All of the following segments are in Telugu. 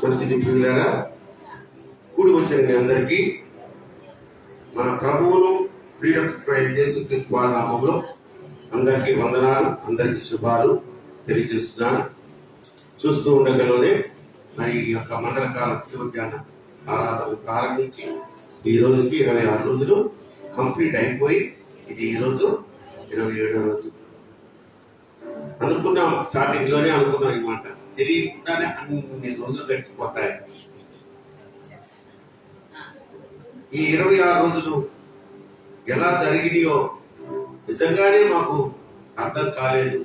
మంచిది పిల్లరా, కూడి వచ్చిన మీ అందరికీ మన ప్రభువును ఫ్రీడమ్ యేసుక్రీస్తు వారి నామములో అందరికీ వందనాలు, అందరికీ శుభాలు తెలియజేస్తున్నాను. చూస్తూ ఉండగలోనే మరి ఈ యొక్క మండల కాల శివజ్ఞాన ఆరాధనలు ప్రారంభించి ఈ రోజుకి 26 రోజులు కంప్లీట్ అయిపోయి ఇది ఈ రోజు 27వ రోజు. అనుకున్నాం, స్టార్టింగ్ లోనే అనుకున్నాం ఈ మాట, తెలియకుండానే అన్ని రోజులు గడిచిపోతాయి. ఈ 26 రోజులు ఎలా జరిగినాయో నిజంగానే మాకు అర్థం కాలేదు.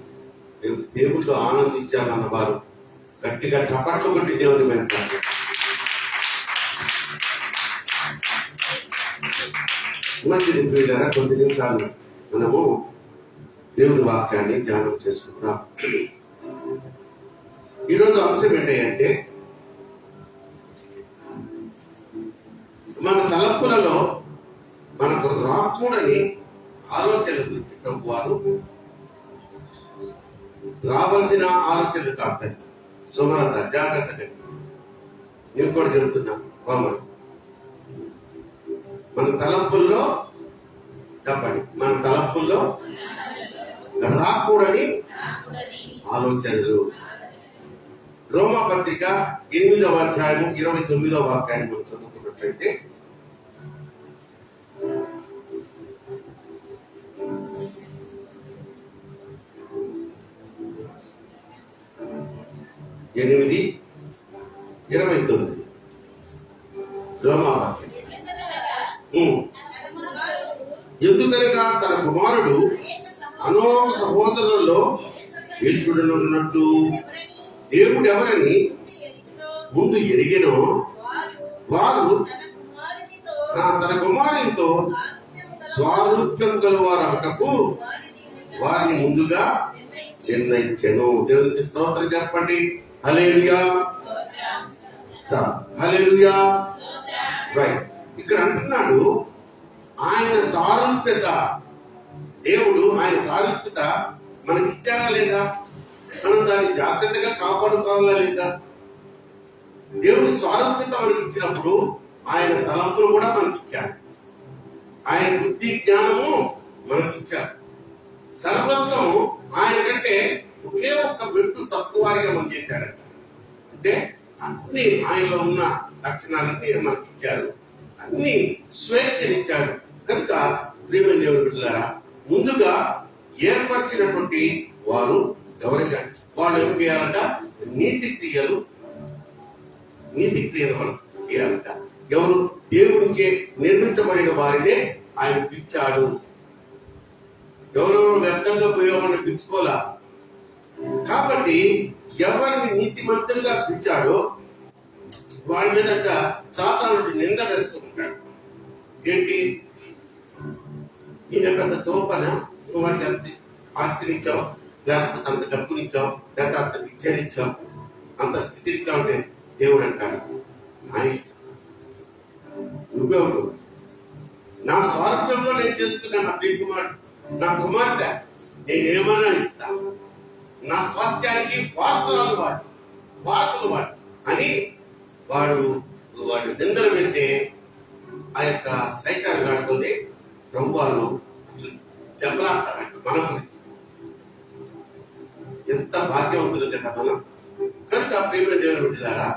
మేము దేవుళ్ళు ఆనందించామన్న వారు గట్టిగా చప్పట్లు కొట్టి దేవుని వెళ్తారు. మంచిది పిల్లరా, కొద్ది నిమిషాలు మనము దేవుని వాక్యాన్ని ధ్యానం చేసుకుందాం. ఈరోజు అంశం ఏంటంటే మన తలపులలో మనకు రాకూడని ఆలోచనల గురించి ప్రభు వారు రావాల్సిన ఆలోచనలు కాదు. సుమనత జాగ్రత్తగా నేను కూడా చెబుతున్నా, మన తలపుల్లో చెప్పండి, మన తలపుల్లో రాకూడని ఆలోచనలు. రోమా పత్రిక 8వ అధ్యాయము 29వ వాక్యాన్ని మనం చదువుకున్నట్లయితే, ఎనిమిది 29 రోమా వాక్యం. ఎందుకనగా తన కుమారుడు అనేక సహోదరులలో యేసుడనున్నట్టు దేవుడు ఎవరని ముందు ఎరిగెనో వారు తన కుమారునితో స్వారూప్యం గలవారటకు వారిని ముందుగా నిర్ణయించెను. దేవునికి స్తోత్రం చెప్పండి. హల్లెలూయా, హల్లెలూయా. రైట్, ఇక్కడ అంటున్నాడు ఆయన సారూప్యత, దేవుడు ఆయన సారూప్యత మనకి ఇచ్చారా లేదా, మనం దాన్ని జాగ్రత్తగా కాపాడుకోవాలా లేదా? దేవుడి స్వారూప్యత మనకి ఇచ్చినప్పుడు ఆయన తలంపులు కూడా మనకి ఇచ్చారు, ఆయన బుద్ధి జ్ఞానము మనకి ఇచ్చారు, సర్వస్వము ఆయన కంటే ఒకే ఒక్క మెట్టు తక్కువగా మనం చేశాడు. అంటే అన్ని ఆయనలో ఉన్న లక్షణాలన్నీ మనకి ఇచ్చారు, అన్ని స్వేచ్ఛనిచ్చాడు. కనుక ప్రియమైన దేవుని బిడ్డలారా, ముందుగా ఏర్పరిచినటువంటి వారు ఎవరైనా వాళ్ళు ఏం చేయాలంట? నీతి క్రియలు మనం చేయాలంట. ఎవరు? దేవునిచే నిర్మించబడిన వారినే ఆయన పిలిచాడు. ఎవరెవరు వ్యర్థంగా పోయేవాడిని పిలుచుకోలా. కాబట్టి ఎవరిని నీతిమంతులుగా పిలిచాడో వారి మీద సాతానుడు నింద వేస్తూ ఉంటాడు. ఏంటి? ఈయన పెద్ద తోపన, నువ్వు అంటే అంత ఆస్తినిచ్చావు, లేకపోతే అంత డబ్బునిచ్చావు, లేకపోతే అంత విద్యనిచ్చావు, అంత స్థితినిచ్చావు అంటే దేవుడు అంటాడు నా ఇష్టం, నువ్వెవరు? నా స్వార్థంలో నేను చేసుకున్నాను నా ప్రియ కుమారుడు, నా కుమార్తె, నేనేమన్నా ఇస్తాను, నా స్వాస్థ్యానికి వారసులు వాడు అని వాడు నిందలు వేసే ఆ యొక్క సైతాన్ గాడితోనే ప్రభువారు అసలు దెబ్బలాడతారంట మన గురించి. ఎంత భాగ్యవంతులు కదా మనం. కనుక ప్రేమ దేవుని బిడ్డలారా,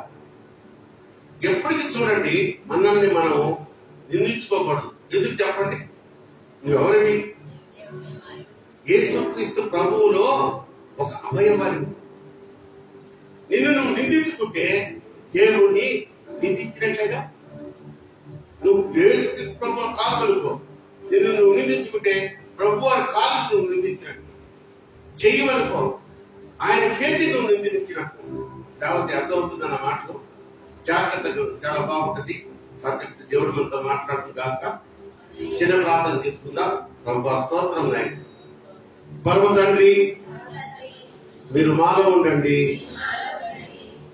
ఎప్పటికీ చూడండి మనల్ని మనం నిందించుకోకూడదు. ఎందుకు చెప్పండి? నువ్వెవరివి? యేసుక్రీస్తు ప్రభువులో ఒక అవయవాన్ని. నిన్ను నువ్వు నిందించుకుంటే దేవుణ్ణి నిందించినట్లేగా. నువ్వు యేసుక్రీస్తు ప్రభువులో కాలు కలుపుకో, నిన్ను నువ్వు నిందించుకుంటే ప్రభు వారి కాలు నువ్వు నిందించినట్టు, చెయ్యమనుకో ఆయన చేతి నువ్వు నిందించినట్టు. కాబట్టి అర్థమవుతుందన్న మాటలు జాగ్రత్తగా, చాలా బాగుంటుంది సబ్జెక్ట్. దేవుడు మనతో మాట్లాడుతుందాక చిన్న ప్రార్థన చేసుకుందాం. ప్రభు స్తోత్రం నాయన. పరమ తండ్రి, మీరు మాలో ఉండండి.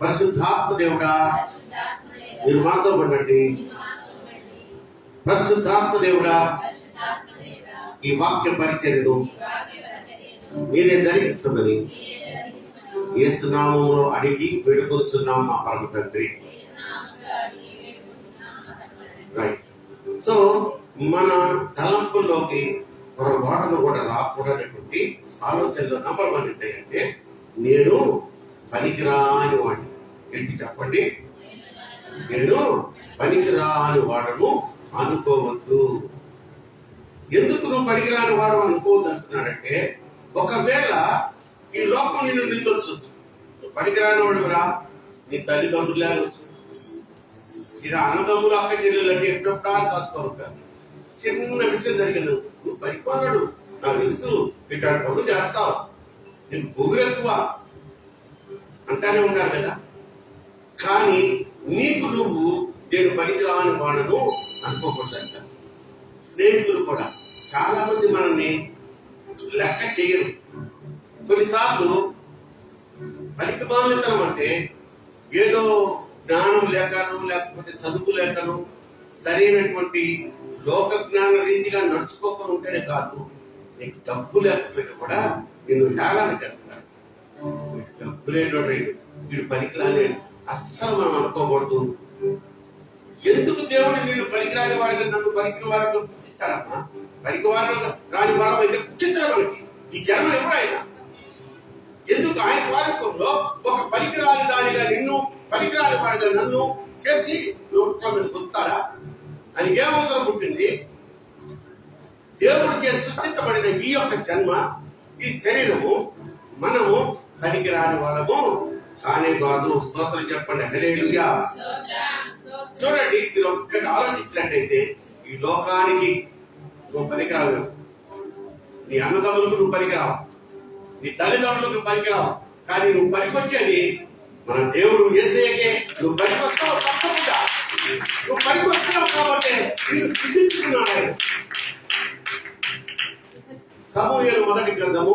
పరిశుద్ధాత్మ దేవుడా, మీరు మాతో ఉండండి. పరిశుద్ధాత్మ దేవుడా, ఈ వాక్య పరిచర్యను మీరే జరిగించమని యేసు నామములో అడిగి వేడుకొనుచున్నాం మా పరమ తండ్రి. రైట్. సో మన తలంపుల్లోకి పొరపాటును కూడా రాకూడనటువంటి ఆలోచనలో నంబర్ 1 ఏంటంటే నేను పనికిరాని వాడిని. ఏంటి చెప్పండి? నేను పనికిరాని వాడను అనుకోవద్దు. ఎందుకు నువ్వు పనికిరాని వాడు అనుకోవద్దు అంటున్నాడంటే, ఒకవేళ ఈ లోకం నిన్ను నిందొచ్చు. నువ్వు పనికిరాని వాడురా, నీ తల్లిదండ్రులే అనొచ్చు. ఇది అన్నదమ్ములు అక్క చెల్లెలు అంటే ఎప్పుడెప్పుడా కాసుకోరు. చిన్న విషయం జరిగింది, నువ్వు పనికిమానాడు నాకు తెలుసు, ఇట్లాంటి పనులు చేస్తావు, నీకు పొగురు ఎక్కువ అంటానే ఉంటారు కదా. కానీ నీకు నువ్వు నేను పనికిరాని వాడను అనుకోకూడదంట. స్నేహితులు కూడా చాలా మంది మనల్ని లెక్క చేయరు. కొన్నిసార్లు పనికిమాలితనం అంటే ఏదో జ్ఞానం లేకను, లేకపోతే చదువు లేకను, సరైనటువంటి లోక జ్ఞాన రీతిగా నడుచుకోకుండా ఉంటేనే కాదు, నీకు డబ్బు లేకపోతే కూడా నిన్ను హేళన చేస్తారు. డబ్బు లేనోడు వీడు పనికిరాని అస్సలు మనం అనుకోకూడదు. ఎందుకు దేవుడు నిన్ను పనికిరాని వాడిగా నన్ను పనికి వారిని పుట్టిస్తాడమ్మా? పనికి వారిని రాని వాళ్ళం అయితే పుట్టించడం మనకి ఈ జన్మ ఎప్పుడైనా. ఎందుకు ఆయన స్వారూపంలో ఒక పనికిరాని దానిగా నిన్ను, పనికిరాని వాడిగా నన్ను చేసి లోకం మీద పొందుతాడా? అని ఏమవసరం పుట్టింది? దేవుడు చేసి సృష్టించబడిన ఈ యొక్క జన్మ, ఈ శరీరము, మనము పనికిరాని వాళ్ళము కానే కాదు. స్తోత్రం చెప్పండి. హల్లెలూయా. చూడండి, మీరు ఒక్కటి ఆలోచించినట్టయితే ఈ లోకానికి నువ్వు పనికిరావు, నీ అన్నదమ్ములకు నువ్వు పనికిరావు, నీ తల్లిదండ్రులకు నువ్వు పనికిరావు. కానీ నువ్వు పనికొచ్చేది మన దేవుడు యేసయ్యకే నువ్వు పనికొస్తావు. తప్పకుండా నువ్వు పనికొస్తున్నావు కాబట్టి నిన్ను సృష్టించుకున్నాడు ఆయన. సమూయేలు మొదటి గ్రంథము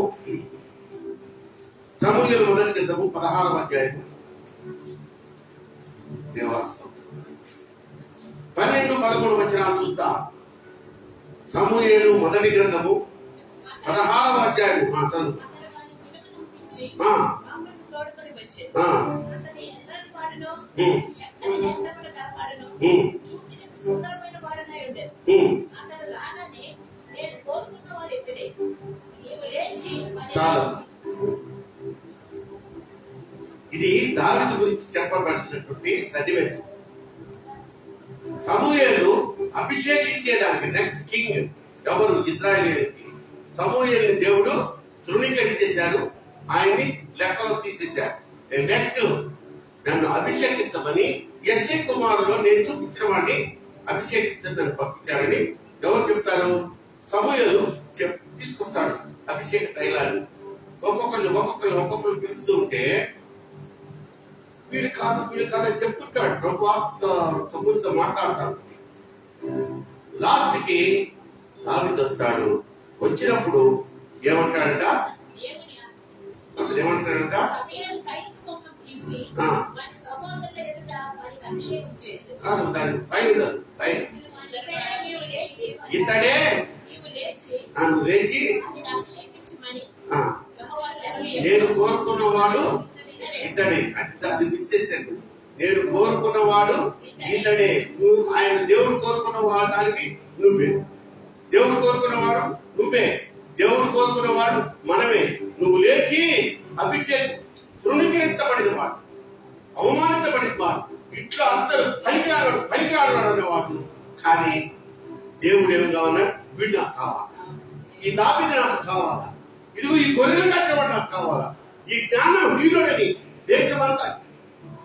16వ అధ్యాయం దేవాస్తవం 12-13 వచనాలు చూద్దాం. సమూయేలు మొదటి గ్రంథము 16వ అధ్యాయం చదువు. ఇది దావీదు గురించి చెప్పబడినటువంటి సన్నివేశం. సమూయేలు అభిషేకించేదానికి నెక్స్ట్ కింగ్ ఎవరు? ఇశ్రాయేలీయులకి సమూయేలుని దేవుడు తృణీకరించేశారు, ఆయన్ని లెక్కలో తీసేశారు. నెక్స్ట్ నన్ను అభిషేకించమని యెష్షయి కుమారులో నేను చూపించిన వాడిని అభిషేకించని నన్ను పంపించారని ఎవరు చెప్తారు? సమూయేలు తీసుకొస్తాడు అభిషేక తైలాన్ని. ఒక్కొక్కరు పిలుస్తూ ఉంటే వీడు కాదు అని చెప్తుంటాడు. సమూహంతో మాట్లాడతాడు. లాస్ట్ కి దావీదు వస్తాడు. వచ్చినప్పుడు ఏమంటాడంట? ఇతడే నన్ను లేచి నేను కోరుకున్నవాడు ఇతడే. అది మిస్ చేశాను. నేను కోరుకున్నవాడు ఇతడే. నువ్వు ఆయన దేవుడు కోరుకున్న వాడానికి నువ్వే. దేవుడు కోరుకున్నవాడు నువ్వే. దేవుడు కోరుకున్నవాడు మనమే. నువ్వు లేచి అభిషేకం తృణీకరించబడిన వాడు, అవమానించబడిన వాడు, ఇట్లా అందరూ పనికిరాడు అనేవాడు. కానీ దేవుడు ఏమి కావాలన్నాడు? వీడు నాకు కావాలా, ఈ దావీదు నాకు కావాలా, ఇదిగో ఈ గొర్రెలు కట్టబడి నాకు కావాలా, ఈ జ్ఞానం నీలోని దేశమంతా.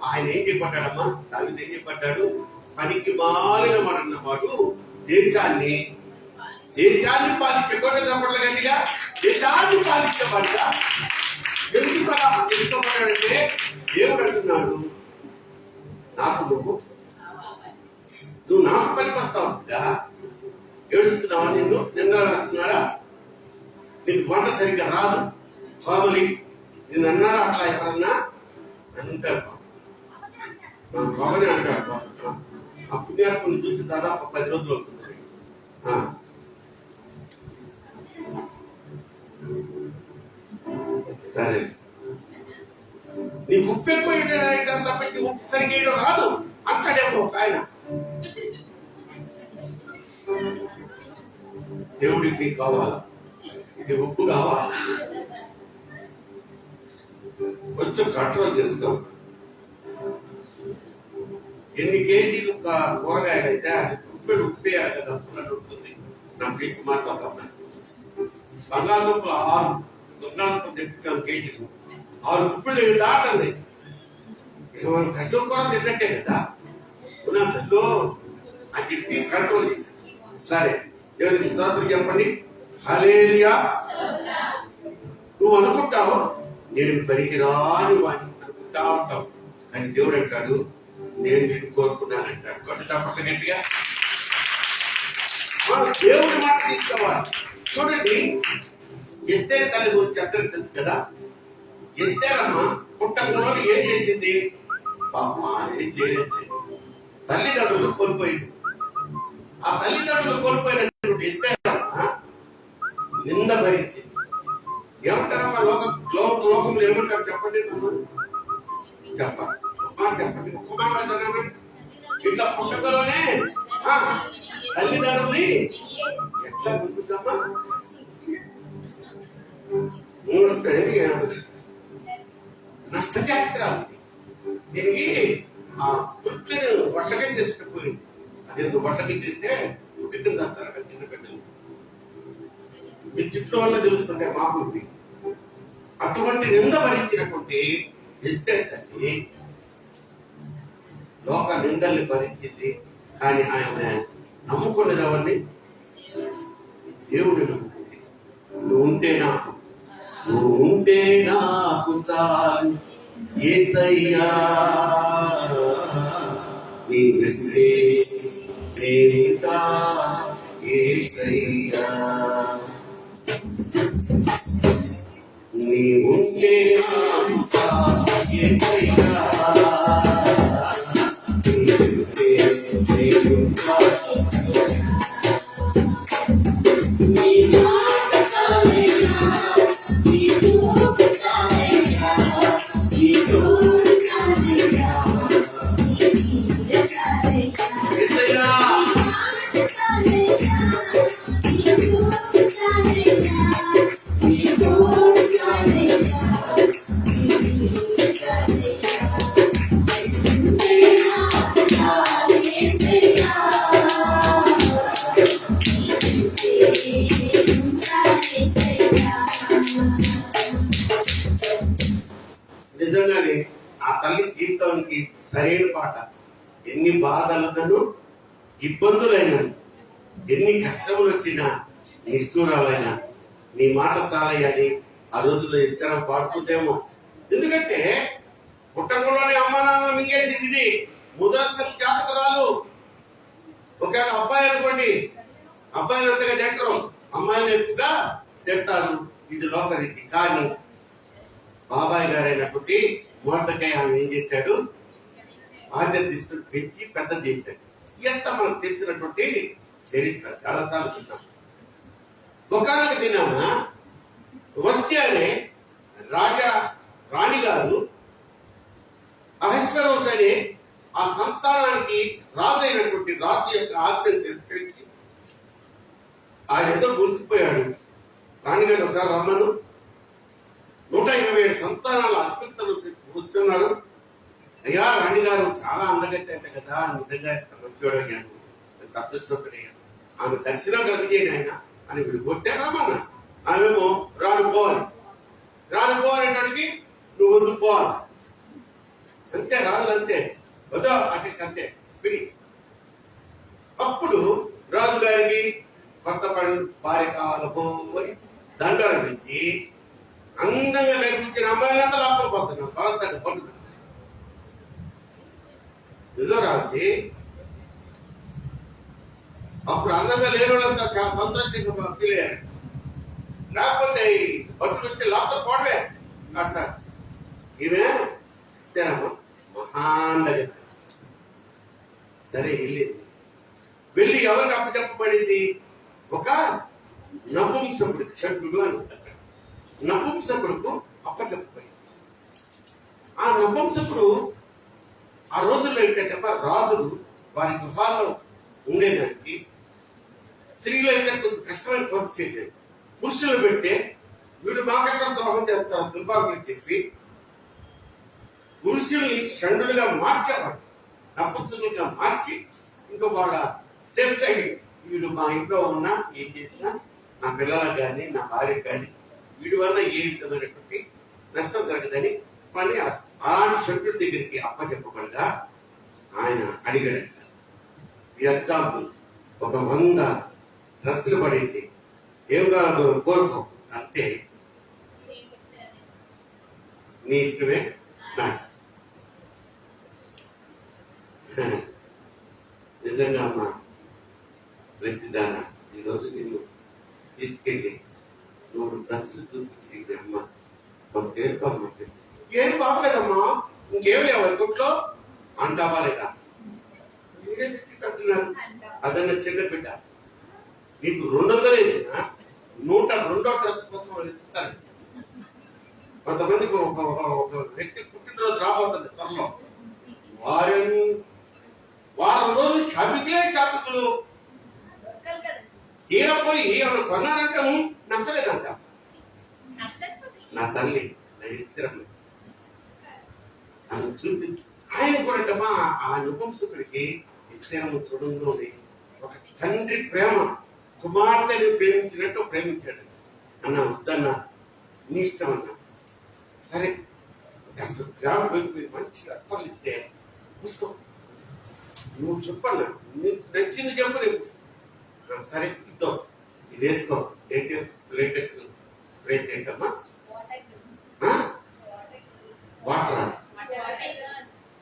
ఆయన ఏం చెప్పడ్డాడమ్మా? దావీదు ఏం చెప్పడ్డాడు? పనికి మాలిన వాడన్నవాడు దేశాన్ని పాలించే కొట్టే చెప్పట్ల గట్టిగా దేశాన్ని పాలించబడ్డా. ఎందుకన్నాడంటే దేవుడు అంటున్నాడు, నువ్వు నాకు పనికి వస్తావు. ఏడుస్తున్నావా? నిందలు వేస్తున్నారా? నీకు వంట సరిగ్గా రాదు, కామలి నిన్ను అన్నారా? అట్లా ఎవరన్నా అంటారు. కామని అంటాడు. ఆ పుణ్యాత్మను చూసి దాదాపు 10 రోజులు అవుతుంది. సరే, నీకు ఉప్పు ఎక్కువ తప్పించి ఉప్పు సరిగేయడం రాదు అంటాడేమో ఒక ఆయన. దేవుడికి నీకు కావాలా? ఇది ఉప్పు కావాలా? కొంచెం కంట్రోల్ చేసుకో. ఎన్ని కేజీలు కూరగాయలు అయితే ఉప్పెడు ఉప్పేయాలి కదా, ఉంటుంది. నా ప్రీతి మాట ఒక అమ్మాయి బంగాళదుంపలు 6 బంగాళదుంపలు తెప్పించాను కేజీలు, 6 ఉప్పులు దాటండి. మనం కసువు కూర తిన్నట్టే కదా ఉన్నంతలో అని చెప్పి కంట్రోల్ చేసి, సరే దేవునికి స్తోత్రం చెప్పండి. హల్లెలూయా. నువ్వు అనుకుంటావు నేను పనికిరాని వాడిని అనుకుంటా ఉంటావు, కానీ దేవుడు అంటాడు నేను నేను కోరుకున్నాను అంటాడు. కొట్టి తప్పక గట్టిగా మనం దేవుడి మాట తీసుకోవాలి. చూడండి, ఎస్తేరు తల్లి గురించి అందరికి తెలుసు కదా. ఎస్తేరమ్మ పుట్టంలో ఏం చేసింది? పాప ఏం చేయలేదు, తల్లిదండ్రులు కోల్పోయింది. ఆ తల్లిదండ్రులు కోల్పోయినటువంటి ఎస్తేరమ్మ నింద భరించింది. ఏమంటారమ్మా లోకంలో ఏమంటారు చెప్పండి? చెప్పాలి చెప్పండి, ఒక్క మాట. ఇట్లా పుట్టకలోనే తల్లిదండ్రుల్ని ఎట్లా ఉంటుందమ్మా? నష్టజాతి రాదు. దీనికి ఆ పుట్టిని వంటకం చేసినట్టు పోయింది. అదేంతో వంటకం చేస్తే పుట్టిన చేస్తారు అక్కడ చిన్న బిడ్డలు. మీ చుట్టూ వల్ల తెలుస్తుంటే మామూలు అటువంటి నింద భరించినటువంటి ఎస్తేరు తల్లి లోక నిందల్ని భరించింది. కానీ ఆయన నమ్ముకున్నది ఎవరిని? దేవుడు నమ్ముకుంది. నువ్వు ఉంటే నాకు చాలు యేసయ్యా, నీ వెంటే నేనుంటా యేసయ్యా, నీ ఉంటే నాకు చాలు యేసయ్యా, నిజంగానే ఆ తల్లి జీవితానికి సరైన పాట. ఎన్ని బాధలున్నను, ఇబ్బందులైనను, ఎన్ని కష్టములు వచ్చినా, నిష్ఠూరాలైనా నీ మాట చాలయ్యని ఆ రోజుల్లో ఇద్దరం పాడుతుందేమో. ఎందుకంటే పుట్టకంలోని అమ్మ నాన్న మింగేసింది. ఇది ముద్రస్థలి జాతకురాలు. ఒకవేళ అబ్బాయి అనుకోండి, అబ్బాయిలు అంతగా తింటారు, అమ్మాయిలు ఎక్కువగా తింటారు. ఇది లోకరీతి. కానీ బాబాయ్ గారైనటువంటి మోర్దెకాయి ఆమె ఏం చేశాడు? బాధ్యత తీసుకుని పెంచి పెద్ద చేశాడు. ఎంత మనకు తెలిసినటువంటి చరిత్ర చాలాసార్లు చూద్దాం. ఒకనొక దినాన వస్తి అనే రాణిగారు అహశ్వరోష్ అనే ఆ సంస్థానానికి రాజు అయినటువంటి రాజు యొక్క ఆజ్ఞను తిరస్కరించి ఆయన ఏదో గురిసిపోయాడు. రాణిగారు ఒకసారి రమ్మను, 127 సంస్థానాల అధిపతులు కూర్చున్నారు. అయ్యా రాణిగారు చాలా అందగైతే కదా, నిజంగా మంచివాడయ్యాను, అదృష్టోత్తరయ్యాను, ఆమె దర్శనం కలిగేది ఆయన అని వీడు కొట్టే రమ్మన్నా. ఆమెమో రానుపోవాలంటానికి నువ్వు వద్దు పోవాలి అంతే. రాజులు అంతే, వద్దు అంటే అంతే విని. అప్పుడు రాజుగారికి కొత్త భార్య కావాలపో అని దండన పెట్టి అందంగా కనిపించిన అమ్మాయిలంతా లాభం పోతున్నాం. బాగా పండుగ నిజం రాజు. అప్పుడు అందంగా లేని వాళ్ళంతా చాలా సంతోషంగా ఫీల్ అయ్యారు. లేకపోతే భక్తులు వచ్చి లోపల పోవడమే కాస్త. ఈమె ఇస్తారమ్మా మహాండగా సరే వెళ్ళి ఎవరికి అప్పచెప్పబడింది? ఒక నపుంసకుడికి, షడ్గుడు అని నపుంసకుడుకు అప్పచెప్పబడింది. ఆ నపుంసకుడు ఆ రోజుల్లో ఏంటంటే రాజులు వారి గృహాల్లో ఉండేదానికి స్త్రీలు అయితే కొంచెం కష్టమైన పనులు చేయలేదు. పురుషులు పెడితే వీడు మాకెక్కడ ద్రోహం చేస్తారు దుర్భాగ్యం చెప్పి పురుషుల్ని షండులుగా మార్చేవాడు, నపుంసకులుగా మార్చి ఇంకో వాళ్ళ సేఫ్ సైడ్ వీడు మా ఇంట్లో ఉన్నా ఏం చేసినా నా పిల్లలకు కానీ నా భార్యకు కానీ వీడి వల్ల ఏ విధమైనటువంటి నష్టం జరగదని పని అలాంటి షండుల దగ్గరికి అప్పచెప్పబడగా ఆయన అడిగాడట. ఎగ్జాంపుల్, ఒక 100 డ్రెస్సులు పడేసి ఏం కావాలో కోరుకో అంటే నీ ఇష్టమే నా నిజంగా అమ్మా ప్రసిద్ధాన ఈరోజు నిన్ను తీసుకెళ్ళి 100 డ్రెస్సులు చూపించింది అమ్మ. ఏం బాగలేదమ్మా, ఇంకేం లేవు అనుకుంట్లో అంటావా లేదా? మీరే తెచ్చినట్టున్నారు. అదన్న చిన్న బిడ్డ నీకు 200 వేసిన 102వ డ్రెస్ కోసం ఇస్తారు. కొంతమందికి ఒక వ్యక్తి పుట్టినరోజు రాబోతుంది త్వరలో, వారం రోజులు షాపింగ్లు తీరపోయి ఏమైనా కొన్నారంటే నచ్చలేదంట. నా తల్లి నా ఇష్టం అని చూపి ఆయన కూడా ఆ నపుంసకుడికి ఇష్టం చూడంలోనే ఒక తండ్రి ప్రేమ కుమార్తెని ప్రేమించినట్టు ప్రేమించాడు. అన్న వద్దన్నా నీ ఇష్టం అన్నా సరే, అసలు గ్రామ మంచిగా అర్థాలు ఇస్తే చూసుకో, నువ్వు చెప్పన్నా నీకు నచ్చింది చెప్పు, నేను సరే ఇద్దాం, ఇది వేసుకో. ఏంటి లేటెస్ట్ ప్రైస్ ఏంటమ్మా?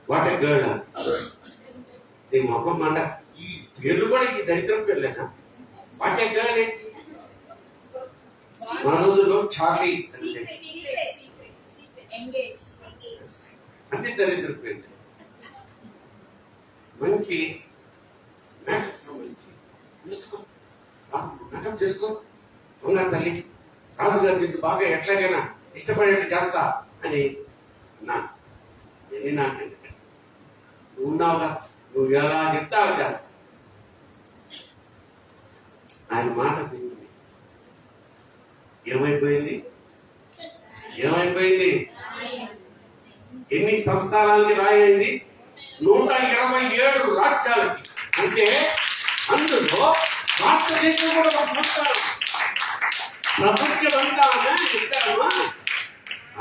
Water girl. నీ మొహం మండ, ఈ పేర్లు కూడా ఈ దరిద్రం పేర్లేనా? వాటే గర్ల్ ఏంటి? మా రోజుల్లో చార్లీ అన్ని దరిద్ర పేర్లు. మంచి మేకప్ సంబంధించి చూసుకో, మేకప్ చేసుకో. దొంగ తల్లి రాజుగారి నీకు బాగా ఎట్లాగైనా ఇష్టపడేట్టు చేస్తా అని నాకంటే నువ్వు ఉన్నావుగా, నువ్వు ఎలా చెప్తా అలా చేస్తా. ఆయన మాట ఏమైపోయింది? ఎన్ని సంస్థానాలకి రాయింది? 127 రాజ్యాలకి. అంటే అందులో భారతదేశం కూడా ఒక సంస్థానం. ప్రపంచమంతా ఇస్తారమ్మా.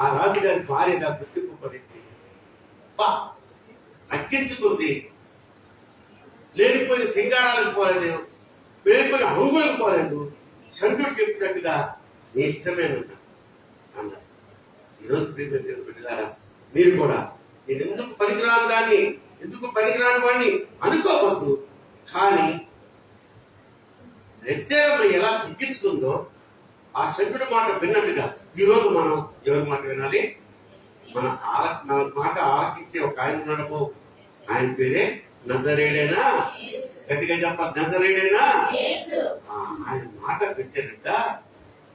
ఆ రాజుగారి భార్యగా గుర్తింపబడింది, అక్కించుకుంది. లేనిపోయిన సింగారాలకు పోలేదు, లేనిపోయిన హంగులకు పోలేదు. షండుడు చెప్పినట్టుగా నీ ఇష్టమేనన్నా అన్నారు. ఈరోజు ప్రియమైన బిడ్డలారా, మీరు కూడా నేను ఎందుకు పనికిరాని దాన్ని, ఎందుకు పనికిరాని వాడిని అనుకోవద్దు. కానీ ఎస్తేరమ్మ ఎలా తగ్గించుకుందో ఆ షండుడి మాట విన్నట్టుగా ఈరోజు మనం ఎవరి మాట వినాలి? మన మాట ఆలకించే ఒక ఆయన ఉన్నాడు. ఆయన పేరే నజరేయుడేనా? గట్టిగా చెప్పాలి, నజరేయుడేనా? ఆయన మాట పెట్టారంట.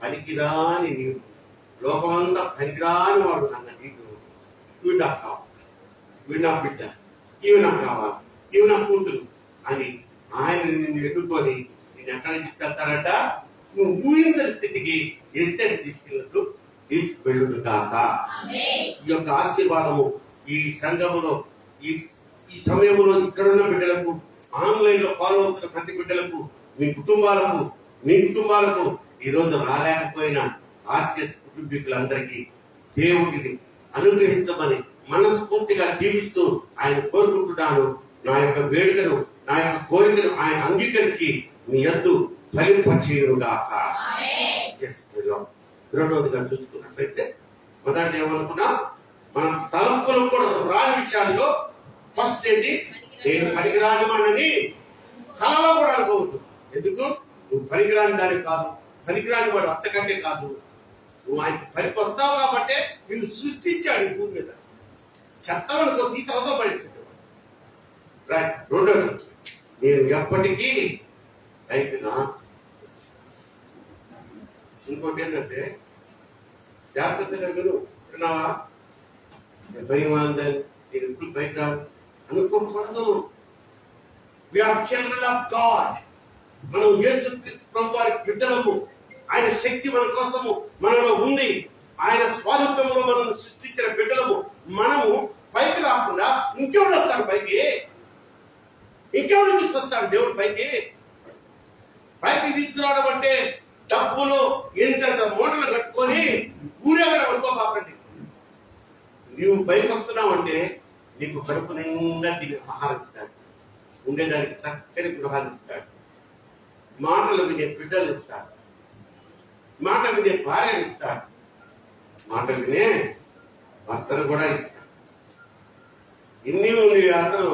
పనికిరాని నీవు, లోకమంతా పనికిరాని వాడు అన్న నీకు, వీడు నాకు కావాలి, వీడు నా బిడ్డ, ఇవి నాకు కావాలి, ఇవి నా కూతురు అని ఆయన నిన్ను ఎదుర్కొని నేను ఎక్కడ తీసుకెళ్తాడంట? నువ్వు ఊహించని స్థితికి ఎస్తేటి తీసుకెళ్ళినట్టు తీసుకువెళ్ళుడు కాక. ఈ యొక్క ఆశీర్వాదము ఈ సంఘములో ఈ సమయంలో ఇక్కడున్న బిడ్డలకు, ఆన్లైన్ లో ఫాలో అవుతున్న ప్రతి బిడ్డలకు, మీ కుటుంబాలకు ఈరోజు రాలేకపోయిన ఆర్సిఎస్ కుటుంబీకులందరికీ దేవుడిని అనుగ్రహించమని మనస్ఫూర్తిగా జీవిస్తూ ఆయన కోరుకుంటున్నాను. నా యొక్క వేడుకను, నా యొక్క కోరికను ఆయన అంగీకరించి మీ యందు ఫలింపచేయుగాక. రెండవదిగా చూసుకున్నట్లయితే, మొదటి ఏమనుకున్నా, మన తలంపులు కూడా రాని విషయాల్లో ఫస్ట్ ఏంటి? నేను పనికిరాని వాడిని కళలో కూడా అనుకోవద్దు. ఎందుకు? నువ్వు పనికిరాని దానికి కాదు, పనికిరాని వాడు అంతకంటే కాదు. నువ్వు ఆయనకి పనికి వస్తావు కాబట్టి నిన్ను సృష్టించాడు ఈ భూమి మీద. చెత్తవనుకో తీసి అవసరం పడించాడు. రైట్. రెండోది, నేను ఎప్పటికీ అయిపోయినా. ఇంకోటి ఏంటంటే, జాగ్రత్తగా విను. విన్నావా? భయం ఉందని నేను ఎప్పుడు బయట రాదు అనుకోకూడదు. We are children of God. మనం యేసుక్రీస్తు ప్రభు వారి బిడ్డలము. ఆయన శక్తి మన కోసము మనలో ఉంది. ఆయన స్వరూపంలో మనం సృష్టించిన బిడ్డలము. మనము పైకి రాకుండా ఇంకెవడు వస్తాడు పైకి? ఇంకెవడు తీసుకొస్తాడు దేవుడు పైకి? పైకి తీసుకురావడం అంటే డబ్బులు ఎంత మూటలు కట్టుకొని ఊరేగడం అనుకోబాకండి. నువ్వు పైకి వస్తున్నావు అంటే నీకు కడుపు నిండా తిని ఆహారం ఇస్తాడు, ఉండేదానికి చక్కని గృహాలు ఇస్తాడు, మాటలు వినే బిడ్డలు ఇస్తాడు, మాట వినే భార్యలు ఇస్తాడు, మాట వినే భర్తను కూడా ఇస్తాడు. ఇన్ని ఉంది. అతను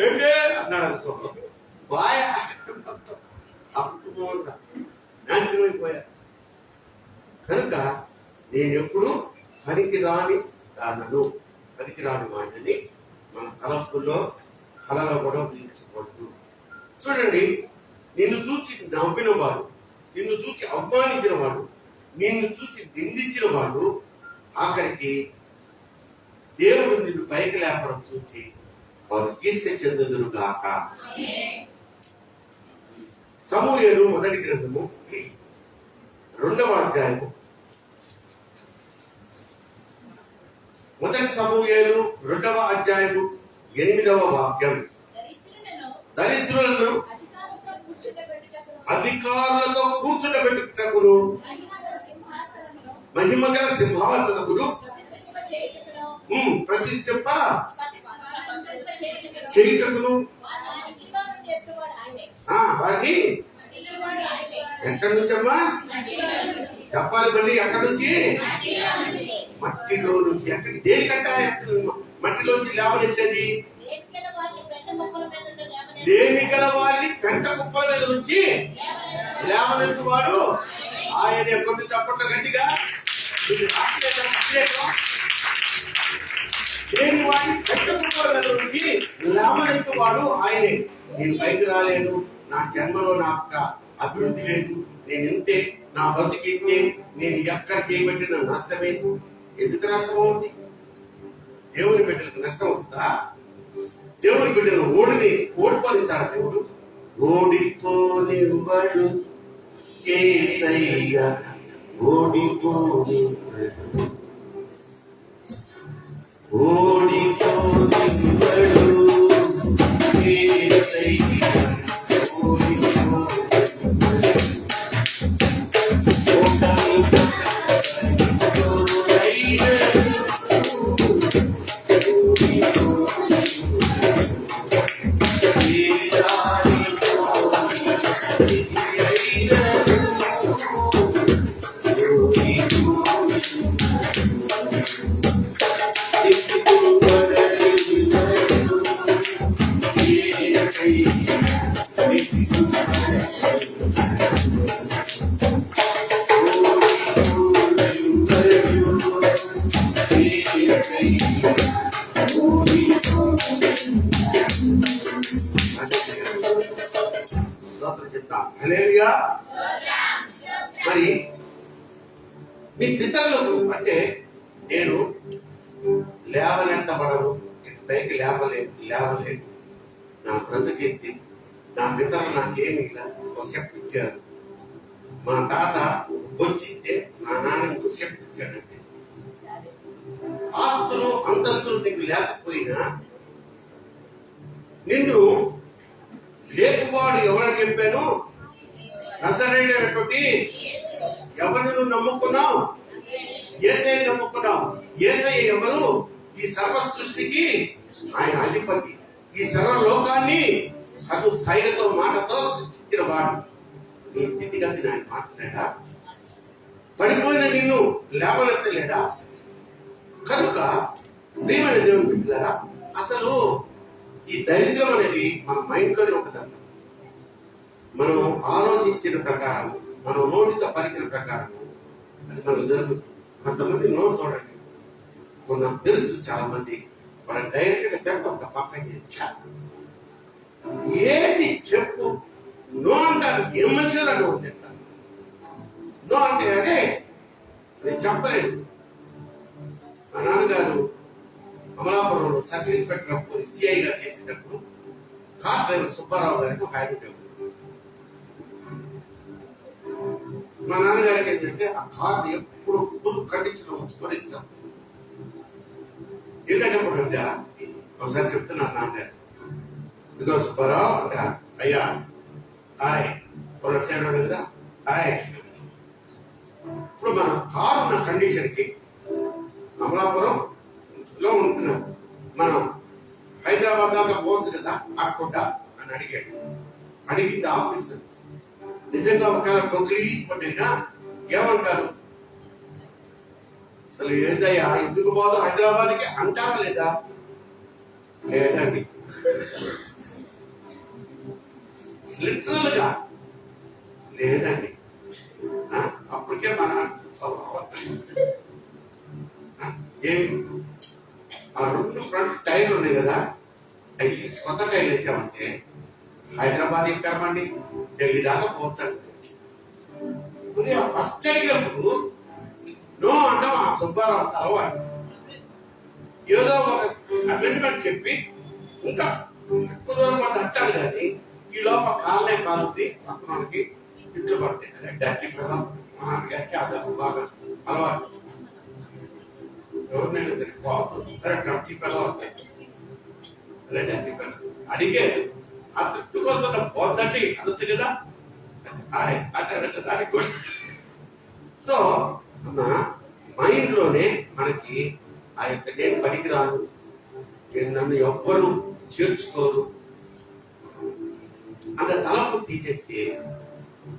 ఏంటే అన్నాడు అనుకో, బాయ నాశనం అయిపోయా. కనుక నేను ఎప్పుడు పనికి రాని దానను, పనికి రాని వాడిని మన తలపుల్లో కళలో కూడా ఉపయోగించకూడదు. చూడండి, నిన్ను చూచి నవ్విన వాడు, నిన్ను చూచి అవమానించిన వాడు, నిన్ను చూచి నిందించిన వాడు ఆఖరికి దేవుడు నిన్ను పైకి లేపడం చూచి వారు ఈర్ష్య చెందుదురు గాక. సమూయేలు మొదటి గ్రంథము 2వ అధ్యాయము, మొదటి సమూయేలు 2వ అధ్యాయము 8వ వాక్యం. దరిద్రులను అధికారులతో కూర్చుండబెట్టుటకును మహిమగల సింహాసనములు ప్రతిష్ఠింప చేయుటకును వారిని ఎక్కడి నుంచమ్మా చెప్పాలి? మళ్ళీ ఎక్కడి నుంచి? మట్టిలో నుంచి. ఎక్కడికి? దేనికంట మట్టిలోంచి లేవనెత్తేది? దేని గల వారిని గంట కుప్పల మీద నుంచి లేవనెత్తువాడు ఆయన. ఎక్కడి చప్పట్లు గట్టిగా. దేని వారిని గంట కుప్పల మీద నుంచి లేవనెత్తువాడు ఆయనే. నేను పైకి రాలేను, నా జన్మలో నాకు అభివృద్ధి లేదు, నేను ఇంతే, నా బతుకు ఇంతే, నేను ఎక్కడ చేయబట్టిన నష్టమే. ఎందుకు నష్టం అవుతుంది? దేవుని బిడ్డలకు నష్టం వస్తుందా? దేవుని బిడ్డను ఓడిపోనిస్తాడా దేవుడు? ఓడిపోనివ్వడు యేసయ్య, ఓడిపోనివ్వడు, ఓడిపోనివ్వడు యేసయ్య, మరి మీ పితరులకు అంటే నేను లేవనెత్తబడను, పైకి లేవలేదు, నా బ్రతుకెత్తి నా పితరులు నాకేమి ఇలా ఒక శక్తి ఇచ్చారు. మా తాత వచ్చిస్తే మా నాన్న ఇంకో శక్తి ఇచ్చాడంటే. ఆస్తులు అంతస్తులు నీకు లేకపోయినా నిన్ను లేకువాడు ఎవరని చెప్పాను? నజరేయుడైనటువంటి ఎవరిని నువ్వు నమ్ముకున్నావు? యేసయ్యని నమ్ముకున్నావు. యేసయ్య ఎవరు? ఈ సర్వ సృష్టికి ఆయన అధిపతి. ఈ సర్వలోకాన్ని సర్వ సైగతో మాటతో సృష్టించిన వాడు. నీ స్థితిగతిని ఆయన మార్చలేడా? పడిపోయిన నిన్ను లేవనెత్తలేడా? కనుక ప్రియమైన దేవుని బిడ్డలారా, అసలు ఈ దరిద్రం అనేది మన మైండ్ లోనే ఉంటుందన్న. మనం ఆలోచించిన ప్రకారం, మనం నోటితో పలికిన ప్రకారం అది మనకు జరుగుతుంది. కొంతమంది నోరు చూడండి, నాకు తెలుసు చాలా మంది మన డైరెక్ట్ గా తింటాం పక్కన ఏది చెప్పు నో అంటారు. ఏం మంచిగా నువ్వు తింటాను నో అంటే అదే నేను చెప్పలేను. మా నాన్నగారు అమలాపురంలో సర్కిల్ ఇన్స్పెక్టర్ పోయి సిఐగా చేసేటప్పుడు కార్ డ్రైవర్ సుబ్బారావు గారికి ఒక ఆయన ఉండేవాడు. మా నాన్నగారికి ఏంటంటే ఆ కార్ ఎప్పుడు ఫుల్ కండిషన్ ఉంచుకొని ఇష్టం. వెళ్ళేటప్పుడు ఒకసారి చెప్తున్నాను నాన్నగారు, ఇదిగో సుబ్బారావు అంట, అయ్యా హాయ్ సైడ్ కదా హాయ్. ఇప్పుడు మన కారు ఉన్న కండిషన్ కి అమలాపురం లో ఉంటున్నాం, మనం హైదరాబాద్ దాకా పోవచ్చు కదా ఆకుండా అని అడిగాడు. అడిగింది ఆఫీసర్. నిజంగా ఒకవేళ డొక్లీస్ పట్టినా ఏమంటారు, అసలు ఏదయ్యా ఎందుకు పోదు హైదరాబాద్కి అంటారా లేదా? లేదండి, లిటరల్ గా లేదండి. అప్పటికే మన ఏమి ఆ రెండు ఫ్రంట్ టైర్లు ఉన్నాయి కదా, అవి తీసి కొత్త టైర్లు వేసామంటే హైదరాబాద్ ఎక్కరమండి, ఢిల్లీ దాకా పోవచ్చండి. ఫస్ట్ అడిగినప్పుడు నో అంటాం. ఆ సుబ్బారావు అలవాటు ఏదో ఒక అమెండ్మెంట్ చెప్పి ఇంకా ఎక్కువ దూరం మాది అంటాడు కానీ ఈ లోపల కాలనే కాలుంది పక్కనకి ఇట్లు పడతాయి. డాక్టర్ కదా మా నాన్నగారికి అదొక బాగా అలవాటు. ఎవరినైనా సరే సరే డ్రమ్కి పిల్లవాడు అడిగే ఆ తృప్తి కోసం పోద్దండి అనొచ్చు కదా అంటే దానికి కూడా. సో మన మైండ్ లోనే మనకి ఆ యొక్క నేను పనికిరాను, నన్ను ఎవ్వరు చేర్చుకోరు అంత తలపు తీసేస్తే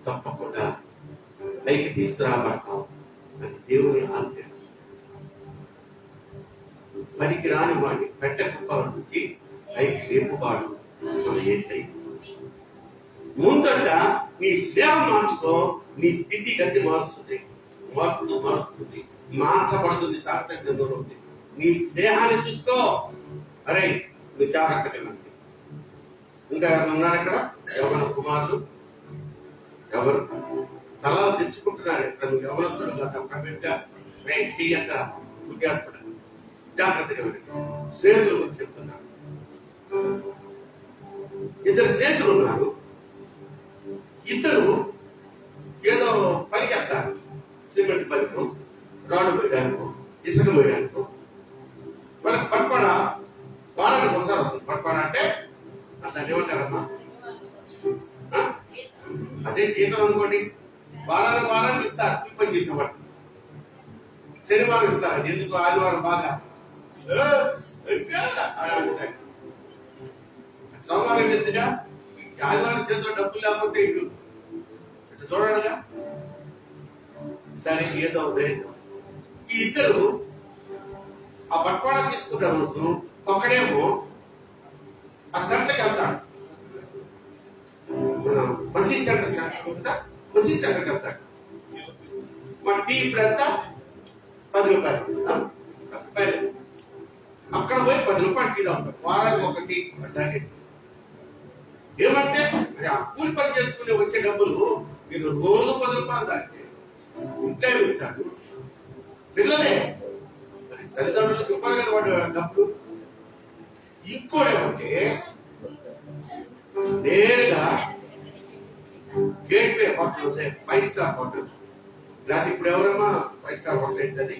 తప్పకుండా పైకి తీసుకురాబడతాం. అది దేవుని ఆజ్ఞ. పనికి రాని వాడిని పెట్ట కుప్పల నుంచి పైకి లేపువాడు మన యేసయ్య. ముందట నీ స్నేహం మార్చుకో, నీ స్థితి గతి మారుస్తుంది, మారుతుంది, మార్చబడుతుంది. తారతమ్యంలో ఉంది. నీ స్నేహాన్ని చూసుకో. అరే నువ్వు జాగ్రత్తగా ఉంది. ఇంకా ఎవరు ఉన్నారు ఇక్కడ? యవ్వన కుమారులు ఎవరు తలలు తెచ్చుకుంటున్నారు? ఇక్కడ నువ్వు యవ్వనస్తుడు కదా, జాగ్రత్తగా వెళ్ళి స్నేహితుల గురించి చెప్తున్నాను. ఇద్దరు స్నేహితులు ఉన్నారు. ఇద్దరు ఏదో పనికెత్తారు. సిమెంట్ పనికు, రాడు వేయడానికి, ఇసుక వేయడానికి. వాళ్ళకి పట్పాడ వారానికి ఒకసారి వస్తుంది. పట్పాడ అంటే దాన్ని ఏమంటారమ్మా? అదే జీతం అనుకోండి. వారానికి ఇస్తారు. ఈ పని చేసేవాడు శనివారం ఇస్తారు. అది ఎందుకు ఆదివారం బాగా సోమవారం తెచ్చగా ఆదివారం చేతిలో డబ్బులు లేకపోతే ఇల్లు ఇటు చూడగా సరే ఏదో దరిద్రం. ఈ ఇద్దరు ఆ పట్వాడ తీసుకున్న రోజు ఒకడేమో ఆ సెంటర్కి వెళ్తాడు. మన మసీద్ సెంటర్ కదా, మసీద్ సెంటర్కి వెళ్తాడు. మన టీ ఇప్పుడు ఎంత? 10 రూపాయలు. 10 రూపాయలు. అక్కడ పోయి 10 రూపాయలు టీ తాగుతాడు. వారానికి ఒకటి అడ్డాకి. ఏమంటే మరి ఆ కూలి పని చేసుకుని వచ్చే డబ్బులు మీరు రోజు 10 రూపాయలు తాగితే ఇంట్లో ఇస్తాడు. పిల్లలే మరి తల్లిదండ్రులకు ఇవ్వరు కదా వాడు డబ్బులు. ఇంకోటేమంటే నేరుగా గేట్ వే హోటల్ 5 స్టార్ హోటల్, లేకపోతే ఇప్పుడు ఎవరమ్మా 5 స్టార్ హోటల్ ఏంటది?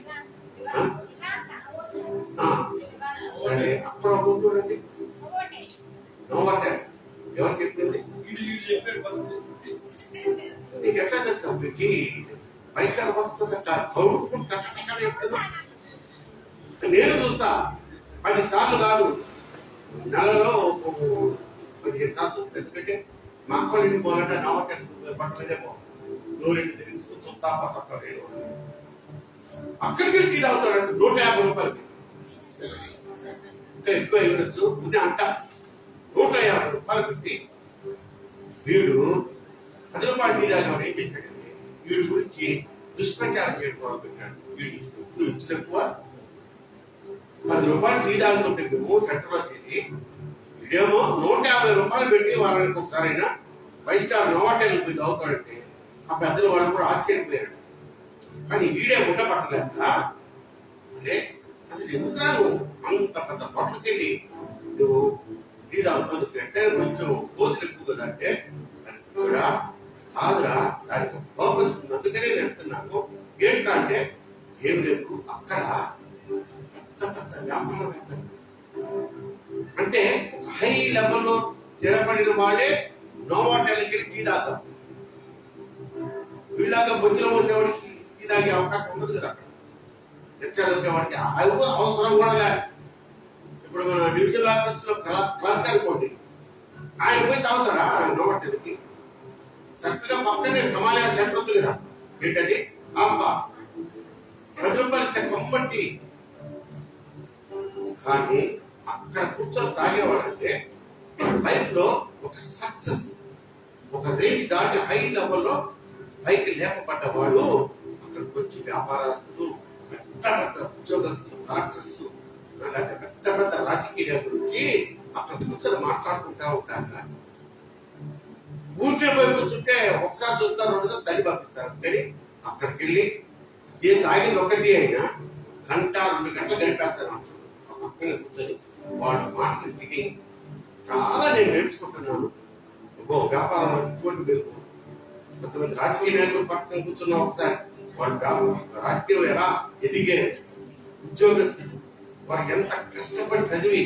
సరే అప్పుడు చూడండి నోవటే ఎవరు చెప్పింది? నీకు ఎట్లా తెలుసు? మీకు 5 స్టార్ హోటల్ చెప్తున్నా. నేను చూస్తా 10 సార్లు కాదు, నెలలో 15 సార్లు చూస్తా. ఎందుకంటే మా అక్క ఇంటికి పోవాలంటే నా హోటల్ పట్టు మీదే పోవాలి. 100 తిరిగి చూస్తా తప్ప నేను అక్కడికి వెళ్ళి తాగుతాడంటే 150 రూపాయలకి. ఇంకా ఎక్కువ ఇవ్వచ్చు ఉదయం అంట 150 రూపాయలు పెట్టి వీడు 10 రూపాయలు టీ తాగిన ఏం చేశాడండి? వీడి గురించి దుష్ప్రచారం చేయడం పెట్టాడు. వీడి ఇచ్చిన ఎక్కువ 10 రూపాయలు టీ తాగుతుంటే మేము సెంటర్లో చేరి వీడేమో 150 రూపాయలు పెట్టి వారానికి ఒకసారి అయినా 5 స్టార్ నోవాటేలకు పోయి తాగుతాడంటే ఆ పెద్దలు వాళ్ళు కూడా ఆశ్చర్యపోయాడు. కానీ వీడే ముట్ట పట్టలేక అంటే అసలు ఎందుకు రాను అంత పెద్ద హోటల్కి వెళ్ళి నువ్వు టీ తాగుతావు ఎట్టే కొంచెం రోజులు ఎక్కువ కదా అంటే కూడా కాదురా దానికి పర్పస్ ఉంది, అందుకనే నేను వెళ్తున్నాను. ఏంట్రా అంటే ఏం లేదు, అక్కడ పెద్ద పెద్ద వ్యాపారవేత్తలు అంటే ఒక హై లెవెల్లో స్థిరపడిన వాళ్ళే నోవాటెల్కి వెళ్ళి టీ తాగుతాం. వీళ్ళగా బొచ్చుల మోసేవాడికి టీ తాగే అవకాశం ఉండదు కదా. అక్కడ చదివేవాడికి అవసరం కూడా లేదు. ఇప్పుడు మన డివిజనల్ ఆఫీస్ లో క్లర్క్ అనుకోండి, ఆయన పోయి తాగుతాడా నోవాటెల్కి? చక్కగా పక్కనే కమాలయ సెంటర్ ఉంది కదా, ఏంటది ఆంబా, 10 రూపాయలు ఇస్తే కమ్మట్టి. కానీ అక్కడ కూర్చొని తాగేవాడంటే లైఫ్ లో ఒక సక్సెస్, ఒక రేంజ్ దాటి హై లెవెల్లో పైకి లేపబడ్డవాడు అక్కడికి వచ్చి వ్యాపారస్తులు, పెద్ద పెద్ద ఉద్యోగస్తులు, కలెక్టర్స్, లేకపోతే పెద్ద పెద్ద రాజకీయ గురించి అక్కడ కూర్చొని మాట్లాడుకుంటా ఉంటారు. ఊరికే పోయి కూర్చుంటే ఒకసారి చూస్తారు, రెండుసార్లు తల్లి పంపిస్తారు. కానీ అక్కడికి వెళ్ళి ఏం తాగింది ఒకటి అయినా గంట 2 గంటలు గడిపేస్తారు. పక్కన కూర్చొని వాళ్ళ మాటలు విని చాలా నేను నేర్చుకుంటున్నాను. వ్యాపారంలో ఇటువంటి వెలుగు. కొంతమంది రాజకీయ నాయకులు పక్కన కూర్చున్నా ఒకసారి వాళ్ళు రాజకీయంలో ఎలా ఎదిగే ఉద్యోగస్తులు, వారు ఎంత కష్టపడి చదివి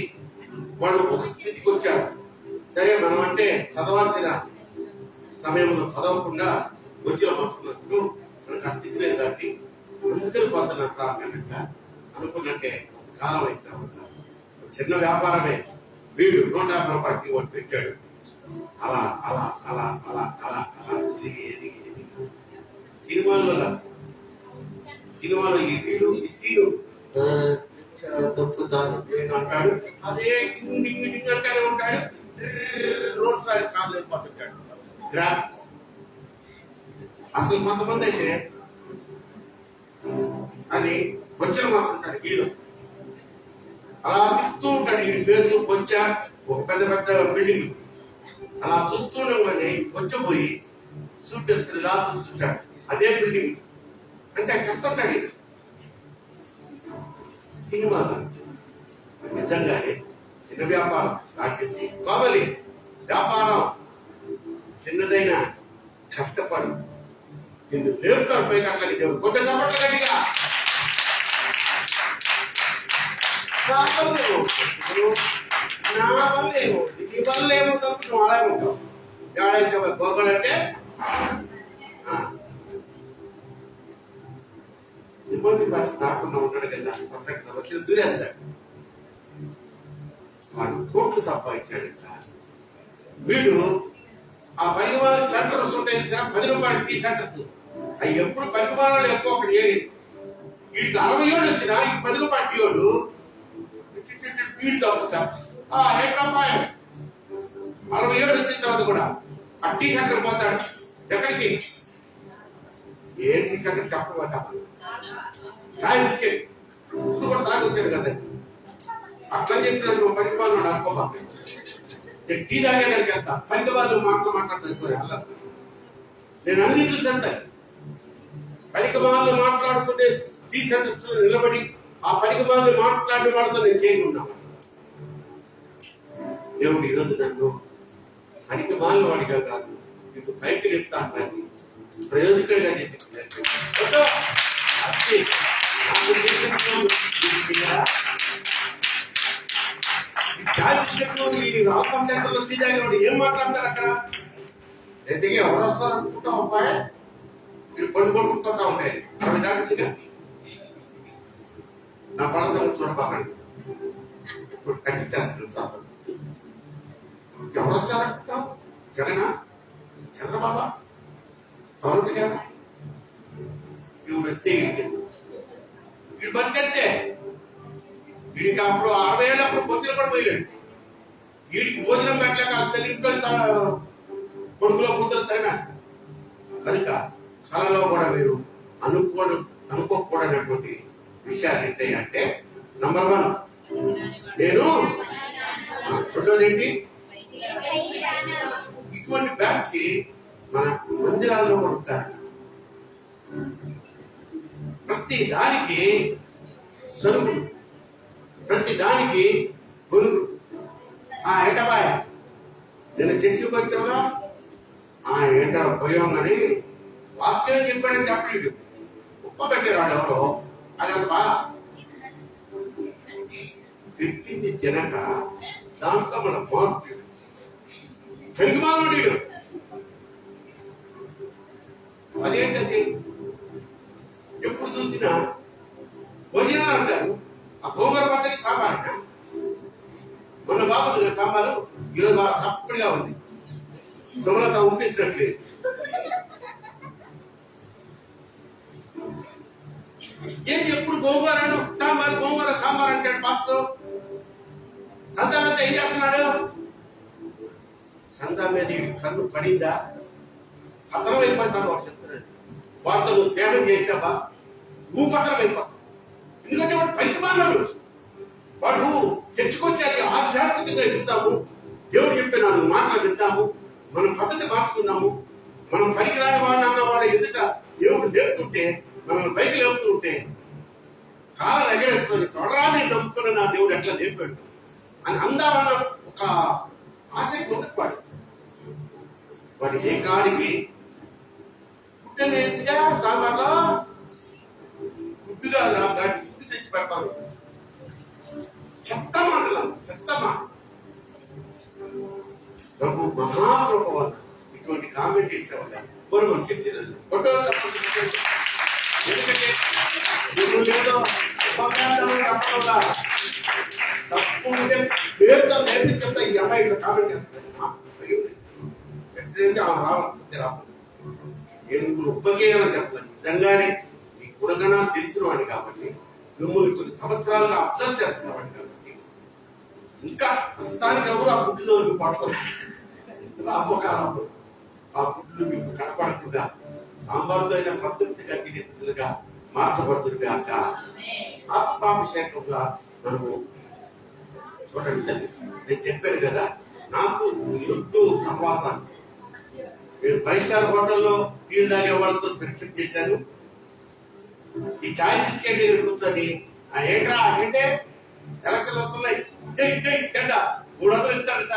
వాళ్ళు ఒక స్థితికి వచ్చారు. సరే మనం అంటే చదవాల్సిన సమయంలో చదవకుండా వచ్చిన వస్తున్నప్పుడు మనకు ఆ స్థితి లేదు కాబట్టి అందుకని పోతున్నారు ప్రారంభంగా అనుకున్నట్టే కాలం అయిన తర్వాత చిన్న వ్యాపారమే వీడు 150 రూపాయలకి ఒకటి పెట్టాడు. అలా అలా అలా అలా అలా అలా ఎదిగి ఎదిగి ఎదిగి సినిమాలో ఈ వీడు ఈ సీను తప్పుతాను అంటాడు, అదే మీటింగ్ అంటానే ఉంటాడు. రోడ్ సైడ్ కార్లు వెళ్ళిపోతుంటాడు. గ్రాఫిక్స్ అసలు కొంతమంది అయితే అని వచ్చిన మాసం ఉంటాడు హీరో, అలా తిప్పుతూ ఉంటాడు. ఈ ఫేస్ కొంచెం ఒక పెద్ద పెద్ద బిల్డింగ్ అలా చూస్తుండగానే వచ్చపోయి సూట్ వేసుకుని ఇలా చూస్తుంటాడు. అదే బిల్డింగ్ అంటే కడుతుంటాడు. సినిమా నిజంగానే చిన్న వ్యాపారం స్టార్ట్ చేసి కావాలి, వ్యాపారం చిన్నదైనా కష్టపడు, నిన్ను లేపుతాడు పైకి. అట్లా దేవుడు కొత్త చెప్పట్లు గట్టిగా నా వల్ల ఏమో నీ వల్ల ఏమో తప్పు నువ్వు అలాగే ఉంటావు. ఎవడైతే గోగలంటే ఇబ్బంది భాష రాకుండా ఉంటాడు కదా, ప్రసక్తి వచ్చిన దురేస్తాడు. వాడు కోట్లు సంపాదించాడు. వీడు ఆ పరిమాణ సెంటర్స్ ఉంటాయి, 10 రూపాయలు టీ సెంటర్స్, అవి ఎప్పుడు పరిమాణాలు ఎక్కువ ఒకటి ఏది. వీడికి 60 ఏళ్ళు వచ్చినా ఈ 10 రూపాయల టీ వాడు వీడు తప్పుతాడు. 8 రూపాయలు 60 ఏళ్ళు వచ్చిన తర్వాత కూడా ఆ టీ సెంటర్ పోతాడు. ఎక్కడికి? ఏ టీ సెంటర్ చెప్పబోతా చాయ్ బిస్కెట్ కూడా తాగొచ్చాడు కదా. అట్లా చెప్పిన నువ్వు పరిపాలన అనుకోబాక టీ తాగేదానికి వెళ్తా. పనికి వాళ్ళు మాట్లాడతారు అలా. నేను అన్ని చూసేంత పనికి వాళ్ళు మాట్లాడుకుంటే టీ సెంటర్స్ నిలబడి ఆ పనికి వాళ్ళు మాట్లాడిన వాళ్ళతో నేను చేయకుండా దేవుడు ఈరోజు నన్ను పనికి మాలిన వాడిగా కాదు, మీకు పైకి చెప్తాను ప్రయోజకుడిగా చేసి రామం సెంటర్లో తీజాగేవాడు ఏం మాట్లాడతారు అక్కడ? ఎదిగి ఎవరు వస్తారు అనుకుంటా అబ్బాయి మీరు కొనుక్కుంటా ఉంటాయి. 60 దాటిగా నా పడసలు చూడబాకండి, ఇప్పుడు కట్టించేస్తాను చాలు. ఎవరు వస్తారంటావు? జగనా, చంద్రబాబా, పవన్ కళ్యాణ్, వీడు వస్తే వీడు బతికెత్తే. వీడికి అప్పుడు 60 ఏళ్ళప్పుడు బొత్తులు కూడా పోయలేడు. వీడికి భోజనం పెట్టలేక తన ఇంట్లో కొడుకులో కూతురు తరిమేస్తారు. కనుక కళలో కూడా మీరు అనుకోకూడనటువంటి విషయాలు ఏంటంటే, నంబర్ 1 నేను, రెండోది ఏంటి, ఇటువంటి బ్యాచ్ మన మందిరాల్లో కూడా ఉంటారు. ప్రతి దానికి సరుకులు ప్రతి దానికి గొనుగు. ఏంటబాయ్ నేను చర్చికి వచ్చావుగా, ఏంట పోయాం అని వాక్యం చెప్పాడని చెప్పలేదు. ఉప్ప పెట్టేవాడు ఎవరో, అది అంత బాగా పెట్టింది తినక దాంట్లో మన మార్పు తెలుగు మానవుడు. అదేంటది? ఎప్పుడు చూసినా భోజనాలు అంటారు. ఆ గోంగూర పచ్చడి సాంబార్ అంట. మొన్న బాగుంది సాంబారు, ఈరోజు బాగా సప్పడిగా ఉంది. సుమలత ఉప్పేసినట్లేదు. ఏంటి ఎప్పుడు గోంగూరను సాంబార్ గోంగూర సాంబార్ అంటాడు పాస్టర్. సంతానంతా ఏం చేస్తున్నాడు? సంతా మీద కన్ను పడిందా పతనం అయిపోతాడు. వాడు చెప్తున్నాడు, వాడితో నువ్వు స్నేహం చేసావా నువ్వు పతనం అయిపోతావు. ఎందుకంటే వాడు పనికి మాన్నాడు. వాడు చర్చకొచ్చాక ఆధ్యాత్మికంగా ఎదుగుతాము, దేవుడు చెప్పే నాలుగు మాటలు వింటాము, మనం పద్ధతి మార్చుకుందాము. మనం పనికిరాని వాడిని అన్నవాడు ఎదుట దేవుడు లేపుతుంటే, మనల్ని పైకి లేపుతూ ఉంటే కాలం ఎగరేసుకొని చూడరా నేను నమ్ముకున్న నా దేవుడు ఎట్లా లేపాడు అని అందామన్న ఒక ఆసక్తి ఉండదు వాడి ఏ కాడికి. గుడ్డ నేర్చుగా సాంబార్లో గుడ్డుగా గాడి గుడ్డు తెచ్చి పెడతారు. చెత్త మాటలు, చెత్త మాట. ప్రభు మహాప్రభు ఇటువంటి కామెంట్ చేసేవాళ్ళ పూర్వం చర్చలు ఫోటో ఎందుకంటే లేదో తప్పు ఉంటే పేరుతో నేర్పించేంత ఈ అమ్మాయి ఇక్కడ కామెంట్ చేస్తుంది. ఒప్పకేయాలని చెప్పలేదు. నిజంగానే ఈ గుణగణాలు తెలిసిన వాడిని కాబట్టి, మిమ్మల్ని కొన్ని సంవత్సరాలుగా అబ్జర్వ్ చేస్తున్న వాడిని కాబట్టి, ఇంకా ప్రస్తుతానికి ఎవరు ఆ గుడ్డులోకి పడుతున్నారు. అమ్మకాలంలో ఆ గుడ్లు మీకు కనపడకుండా సాంబార్తో అయినా సంతృప్తిగా తినేట్టుగా మార్చబడుతుంది కాక ఆత్మాభిషేకంగా మనము చూడండి. నేను చెప్పాను కదా, నాకు చుట్టూ సహవాసాలు. నేను 5 స్టార్ హోటల్లో టీలు తాగే వాళ్ళతో స్పెక్షన్ చేశాను. ఈ చాయ్ బిస్కెట్ దగ్గర కూర్చొని ఏంట్రా అంటే ఎలక్షన్లు వస్తున్నాయి, తెండ 300 ఇస్తాడంట.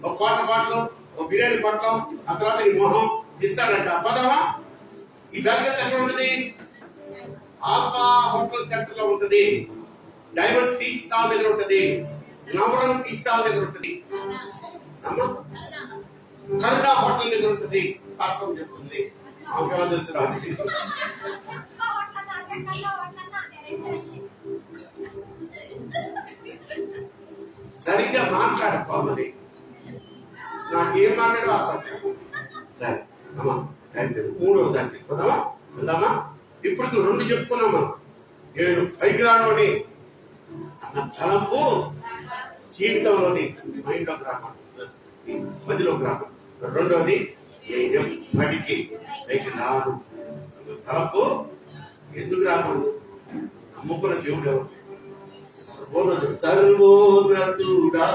ఒక క్వార్టర్ బాటిల్, ఒక బిర్యానీ పట్టం, ఆ తర్వాత నీ మొహం ఇస్తాడంట. పదవా ఈ బ్యాగ్ ఎక్కడ ఉంటుంది? ఆల్ఫా హోటల్ సెంటర్ లో ఉంటుంది, డైమండ్ టీ స్టాల్ దగ్గర ఉంటుంది, నవరం టీ స్టాల్ దగ్గర ఉంటుంది, కరుణ హోటల్ దగ్గర ఉంటుంది. వాస్తవం చెప్తుంది. ఆమెకెలా తెలుసు రాదు. సరిగ్గా మాట్లాడుకోమని నాకేం మాట్లాడో అర్థం కాదు. సరే అమ్మా, మూడవ దానికి పోదామా, వెళ్దామా? ఇప్పుడు 2 చెప్పుకున్నాం మనం. 7 పైకి రావని అన్న తలంపు జీవితంలోని మైండ్లోకి రాకుండా, మదిలోకి రాకుండా. రెండవది ఎప్పటికీ పైకి రాదు తలంపు. ఎందుకు రాకూడదు? నమ్ముకున్న దేవుడు ఎవరు? సర్వోన్నతుడా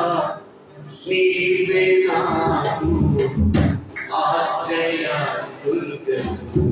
నీవే నాకు ఆశ్రయ దుర్గము.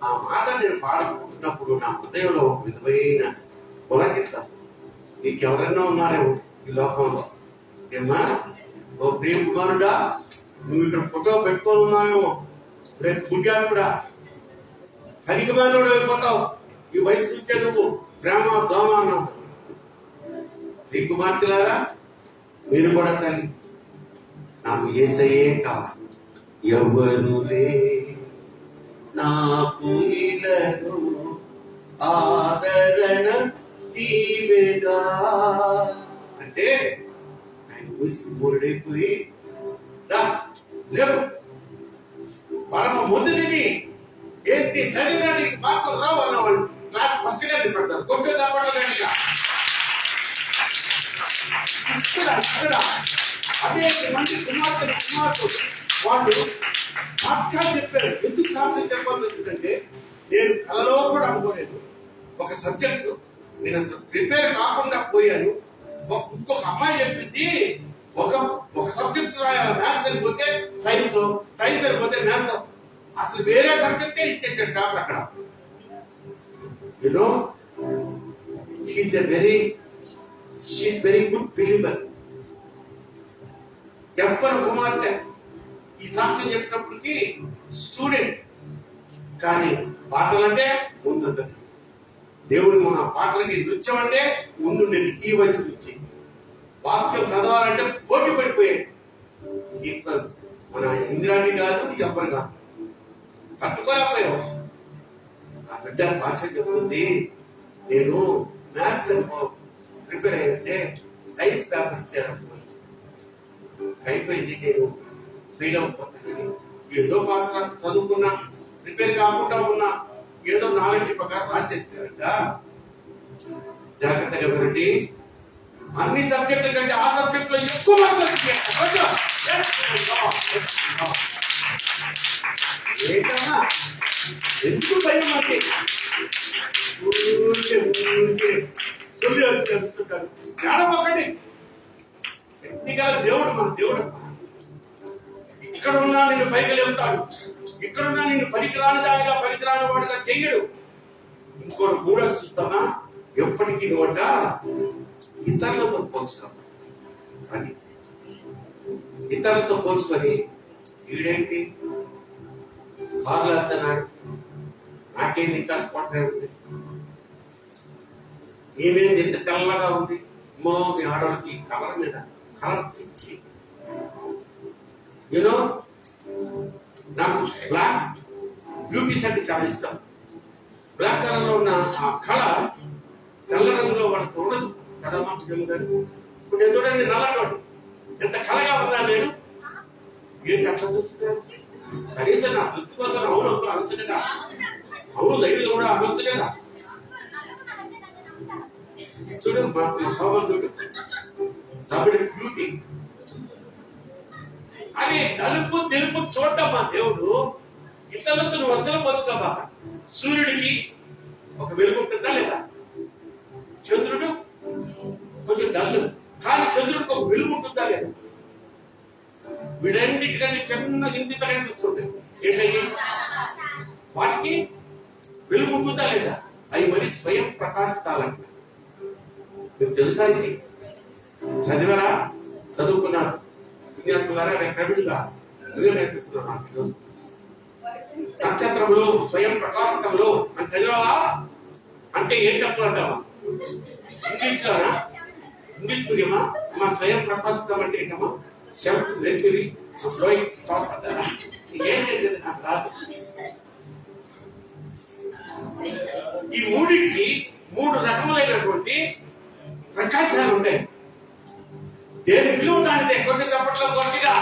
ఆ మాట నేను పాడుకుంటున్నప్పుడు నా హృదయంలో ఒక విధమైన పొలకిత్త. నీకెవరైనా ఉన్నారేమో ఈ లోకంలో, ఏమా ఓ ప్రియ కుమారుడా, నువ్వు ఇక్కడ ఫోటో పెట్టుకొని ఉన్నావేమో, రేపు పుట్టాను కూడా కలిగిమానుడు అయిపోతావు. ఈ వయసు నుంచే నువ్వు ప్రేమ దోమ అన్నావు. నీ కుమార్తెలారా, మీరు కూడా తల్లి, నాకు యేసయ్యే కావాలి. ఎవరులే నాకు ఇలను ఆదరణ నీవేగా అంటే ఆయన పోయి బోరుడైపోయి లేవు పరమ మొదటిని ఏంటి చదివడానికి మార్పులు రావు అన్నవాళ్ళు క్లాస్ ఫస్ట్ గా పెడతారు. కొట్టే తప్పట్లేదు. అనేక మంది కుమార్తెలు వాళ్ళు సాక్ష్యాలు చెప్పారు. ఎందుకు సాక్ష్యం చెప్పాల్సి వచ్చిందంటే, నేను కలలో కూడా అనుకోలేదు. ఒక సబ్జెక్టు నేను అసలు ప్రిపేర్ కాకుండా పోయాను. ఇంకొక అమ్మాయి చెప్పింది ఒక సబ్జెక్ట్ రాయాలి, మ్యాథ్స్ అయిపోతే సైన్స్, సైన్స్ అయిపోతే మ్యాథ్స్, అసలు వేరే సబ్జెక్టే ఇచ్చేసాడు డాక్టర్ అక్కడ. You know she is very good believer. చెప్పను కుమార్తె ఈ సాక్ష్యం చెప్పినప్పటికీ స్టూడెంట్, కానీ పాటలంటే ముందుంటది. దేవుడు మన పాటలకి నృత్యం అంటే ముందుండేది. ఈ వయసు నుంచి వాక్యం చదవాలంటే పోటీ పడిపోయేది. మన ఇందిరాంటి కాదు, ఎవ్వరు కాదు, పట్టుకోలేకపోయావు. ఆ బిడ్డ సాక్ష్యం చెప్తుంది, నేను మ్యాథ్స్ ప్రిపేర్ అయ్యంటే సైన్స్ పేపర్ ఇచ్చాను, అయిపోయింది, నేను ఫెయిల్ అయిపోతాను. ఏదో పాత్ర చదువుకున్నా, ప్రిపేర్ కాకుండా ఉన్నా, ఏదో నాలెడ్జ్ ప్రకారం రాసేస్తారంట. జాగ్రత్తగా వినండి, అన్ని సబ్జెక్టుల కంటే ఆ సబ్జెక్ట్ లో ఎక్కువ ఏంటన్నా ఎందుకు భయం అంటే తెలుస్తుంటారు. ఏడవకండి, శక్తి గల దేవుడు మన దేవుడు. ఇక్కడ ఉన్నా నిన్ను పైకి లేపుతాడు, ఇక్కడున్నా నిన్ను పనికిరాని దానిగా పనికిరాని వాడుగా చెయ్యడు. ఇంకోటి కూడా చూస్తానా, ఎప్పటికీ నోట ఇతరులతో పోల్చుకోవాలి. కానీ ఇతరులతో పోల్చుకొని వీడేంటి కార్లు అద్దన్నాడు, నాకేం ఇంకా స్పాట్ ఉంది, ఈమె ఎంత తెల్లగా ఉంది, అమ్మో మీ ఆడవాళ్ళకి కలర్ మీద కలర్ ఇచ్చి. యూనో నాకు బ్లాక్ బ్యూటీస్ అంటే చాలా ఇష్టం. బ్లాక్ కలర్ లో ఉన్న ఆ కళ తెల్ల రంగులో వాడికి ఉండదు కదమ్మా పూజమ్మ గారు. ఇప్పుడు నేను చూడండి నల్లటోడు, ఎంత కళగా ఉన్నా నేను. ఏంటి అట్లా చూస్తున్నారు? కనీసం నా తృప్తి కోసం అవును అనొచ్చు కదా, అవును ధైర్యం కూడా అనొచ్చు కదా. చూడు మా బాబు చూడు, తమిళ బ్యూటీ అని నలుపు తెలుపు చూడటం మా దేవుడు. ఇతరులతో నువ్వు అసలు పంచుకోబా. సూర్యుడికి ఒక వెలుగు ఉంటుందా లేదా? చంద్రుడు కొంచెం డల్లు, కానీ చంద్రుడికి ఒక వెలుగు ఉంటుందా లేదా? వీడన్నిటికంటే చిన్న ఇంత కనిపిస్తుంది. ఏంటంటే వాటికి వెలుగు ఉంటుందా లేదా? అవి మరి స్వయం ప్రకాశిస్తాలంట. మీకు తెలుసా? ఇది చదివారా? చదువుకున్నారు విద్యార్థులారా? ప్రవీణుగా నేర్పిస్తున్నారు నాకు ఈరోజు. నక్షత్రములు స్వయం ప్రకాశితములు అని చదివావా? అంటే ఏంటి అప్పుడు అంటావా? ఇంగ్లీష్ లోనా? ఇంగ్లీష్ మీడియమా? మా స్వయం ప్రకాశితం అంటే ఏంటమ్మా? సెల్ఫ్ వెర్క్యూరీ ఫ్లోయింగ్ థాట్స్ అంటారా? ఏం చేసేది నాకు రాదు. ఈ మూడింటికి 3 రకములైనటువంటి ప్రకాశాలు ఉంటాయి. దేని విలువ దానిదే. కొన్ని చప్పట్లో కొద్దిగా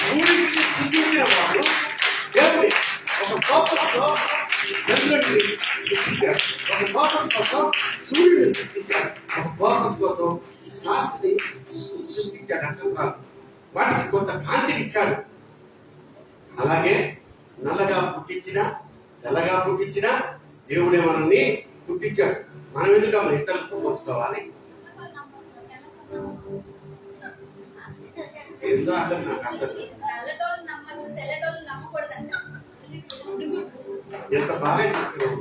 మూడింటిని సృష్టించిన వాడు దేవుడి ఒక ఫోకస్ లో చంద్రుడిని సృష్టించాడు, ఒక ఫోకస్ కోసం సూర్యుడిని సృష్టించాడు, ఒక ఫోకస్ కోసం శ్వాసని సృష్టించాడు. నక్షత్రాలు వాటికి కొంత కాంతిని ఇచ్చాడు. అలాగే నల్లగా పుట్టించిన తెల్లగా పుట్టించిన దేవుడే మనల్ని పుట్టించాడు. మనం ఎందుకమ్మా ఇతరులతో పోల్చుకోవాలి? ఏందో అర్థం నాకు అర్థం. ఎంత బాగా చెప్పావు.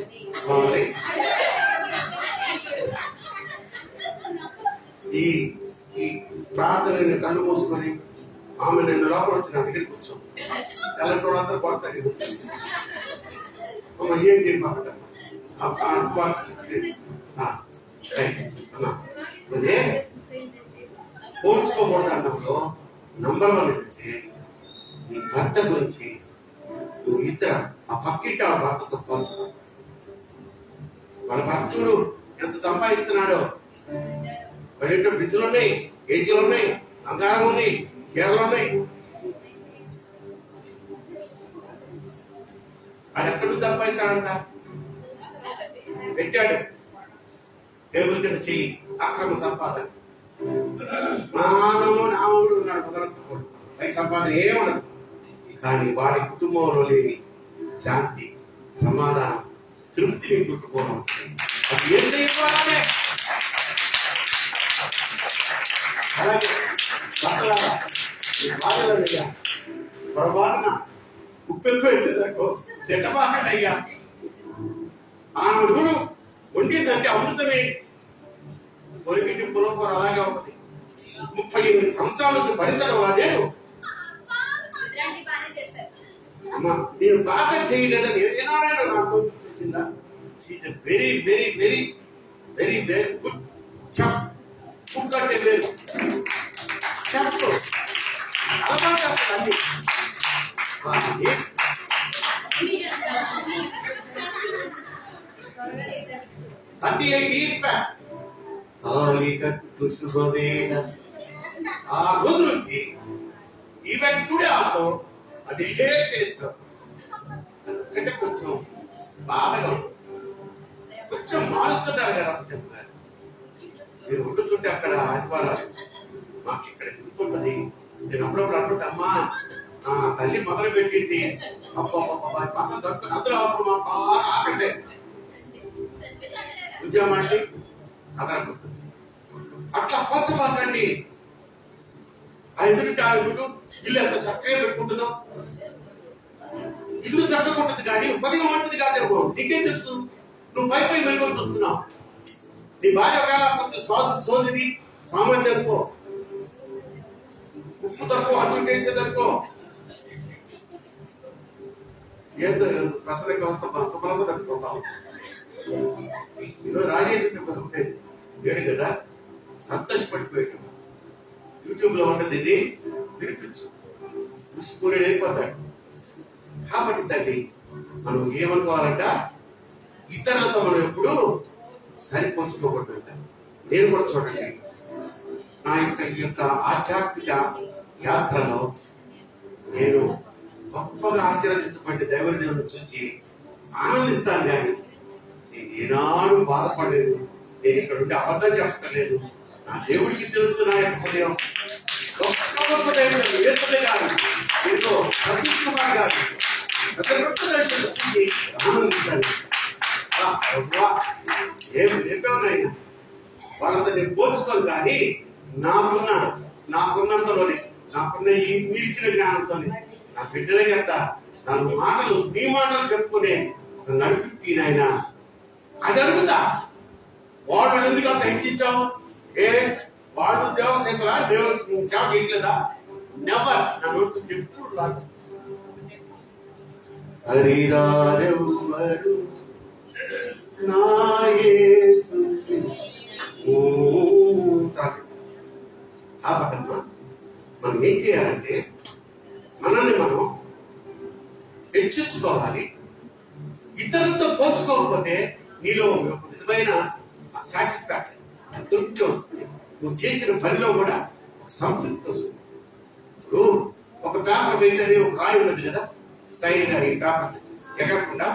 ఈ ప్రార్థన కళ్ళు మూసుకొని ఆమె నిన్న లోపల వచ్చి నా దగ్గరికి వచ్చాం. తెల్లటోడు అందరూ కొడతారు. ఏం చేయమంటారు అదే పోల్చుకోకూడదు అన్నప్పుడు నంబర్ 1 ఏంటంటే నీ భర్త గురించి నువ్వు ఇద్దరు ఆ పక్కింటి ఆ భర్తతో పోల్చడం. వాళ్ళ భర్త చూడు ఎంత సంపాదిస్తున్నాడో. వాళ్ళ ఫ్రిడ్జ్లు ఉన్నాయి, ఏసీలు ఉన్నాయి, బంగారం ఉంది, చీరలు ఉన్నాయి. అది ఎక్కడి నుంచి సంపాదిస్తాడంతా? పెట్టాడు టేబుల్ కింద చెయ్యి. అక్రమ సంపాదన. మానవుడు నామవుడు ఉన్నాడు, కుదరస్తుడు, పై సంపాదన ఏముండదు. కానీ వాడి కుటుంబంలో లేని శాంతి, సమాధానం, తృప్తిని చుట్టుకోవడం అది ఏం చేయకపోవడమే. అలాగే భార్యలయ్యా పొరపాటున ఉప్పెక్కు వేసేదనుకో తిట్టబాకండి అయ్యా. ఆమె గురు వండిందంటే అమృతమే. పొలిపిండి పులకూర అలాగే ఉంటుంది. 38 సంవత్సరాల నుంచి భరించడం నేను అమ్మా నేను బాగా చేయలేదని ఏనాడైనా నాకు వచ్చిందా? Very very very very very good చెప్. కుక్ అంటే వేరు చెప్ అలా చేస్తుంది. ఆ రోజు నుంచి ఈవెన్ టుడే ఆల్సో అదే టేస్ట్. ఎందుకంటే కొంచెం బాధగా కొంచెం మారుస్తుంటారు కదా చెప్తారు. మీరు వండుతుంటే అక్కడ ఆదివారాలు మాకు ఇక్కడ ఎదుగుతుంటది. నేను అప్పుడప్పుడు అంటుంటే అమ్మా తల్లి మొదలు పెట్టింది అసలు దొరుకుతుంది. అందులో అప్పుడు మా బాగా ఆకండి ఉద్యమం అంటే అదనుకుంటుంది. అట్లా పోల్చబాకండి. ఆ ఎదుటి ఆవిడ ఇల్లు ఎంత చక్కగా పెట్టుకుంటుందో. ఇల్లు చక్కగా ఉంటుంది కానీ ఉదయం మంచిది కాదేమో. నీకేం తెలుసు? నువ్వు పై పై మెరుగులు చూస్తున్నావు. నీ భార్య ఒకవేళ కొంచెం సోదిది సామాన్యం అనుకో, ఉప్పు తక్కువ అటు వేసేదనుకో, ఏంటో ప్రసరంగా శుభ్రంగా అనుకుంటావు. ఈరోజు రాజేశ్వరి ఉండేది లేడు కదా, సంతోషపడిపోయాడు. యూట్యూబ్ లో ఉంటుంది, ఇది తినిపించు ముసిపూరి అయిపోతాడు. కాబట్టి తల్లి మనం ఏమనుకోవాలంట, ఇతరులతో మనం ఎప్పుడు సరిపోల్చుకోకూడదు. నేను కూడా చూడండి, నా ఈ యొక్క ఆధ్యాత్మిక యాత్రలో నేను గొప్పగా ఆశీర్వదించబడి దైవదేవుని చూసి ఆనందిస్తాను. కానీ నేను ఏనాడు బాధపడలేదు. నేను ఇక్కడ ఉంటే అబద్ధం చెప్పలేదు. నా దేవుడికి తెలుసు నా యొక్క హృదయం. గొప్ప గొప్ప దైవం ఏతులే కాదు, ఏదో సతీష్ కుమార్ గారు చూసి ఆనందిస్తాను. ఏమి లేకపోయినా వాళ్ళంతా నేను పోల్చుకోను. కానీ నాకున్నంతలోనే, నాకున్న ఈ మీరిచ్చిన జ్ఞానంతోనే నా బిడ్డలకి ఎంత 4 మాటలు నీ మాటలు చెప్పుకునే ఒక నడిపి నాయన అది అడుగుతా. వాళ్ళు ఎందుకు అంత హెచ్చించావు? వాళ్ళు దేవసేకులా దేవుడు సేవ చేయట్లేదా? నెవర్. నా నోటు ఎప్పుడు రాదు. శరీరారెవ్వరు నా యేసుకి కాబట్టమ్మా మనం ఏం చేయాలంటే మనల్ని మనం హెచ్చించుకోవాలి. ఇతరులతో పోల్చుకోకపోతే నీలో ఒక విధమైన సాటిస్ఫాక్షన్, తృప్తి వస్తుంది. నువ్వు చేసిన పనిలో కూడా సంతృప్తి వస్తుంది. ఇప్పుడు ఒక పేపర్ వెయిట్ అని ఒక రాయి ఉన్నది కదా, స్టైల్ గా ఈ పేపర్స్ ఎగరకుండా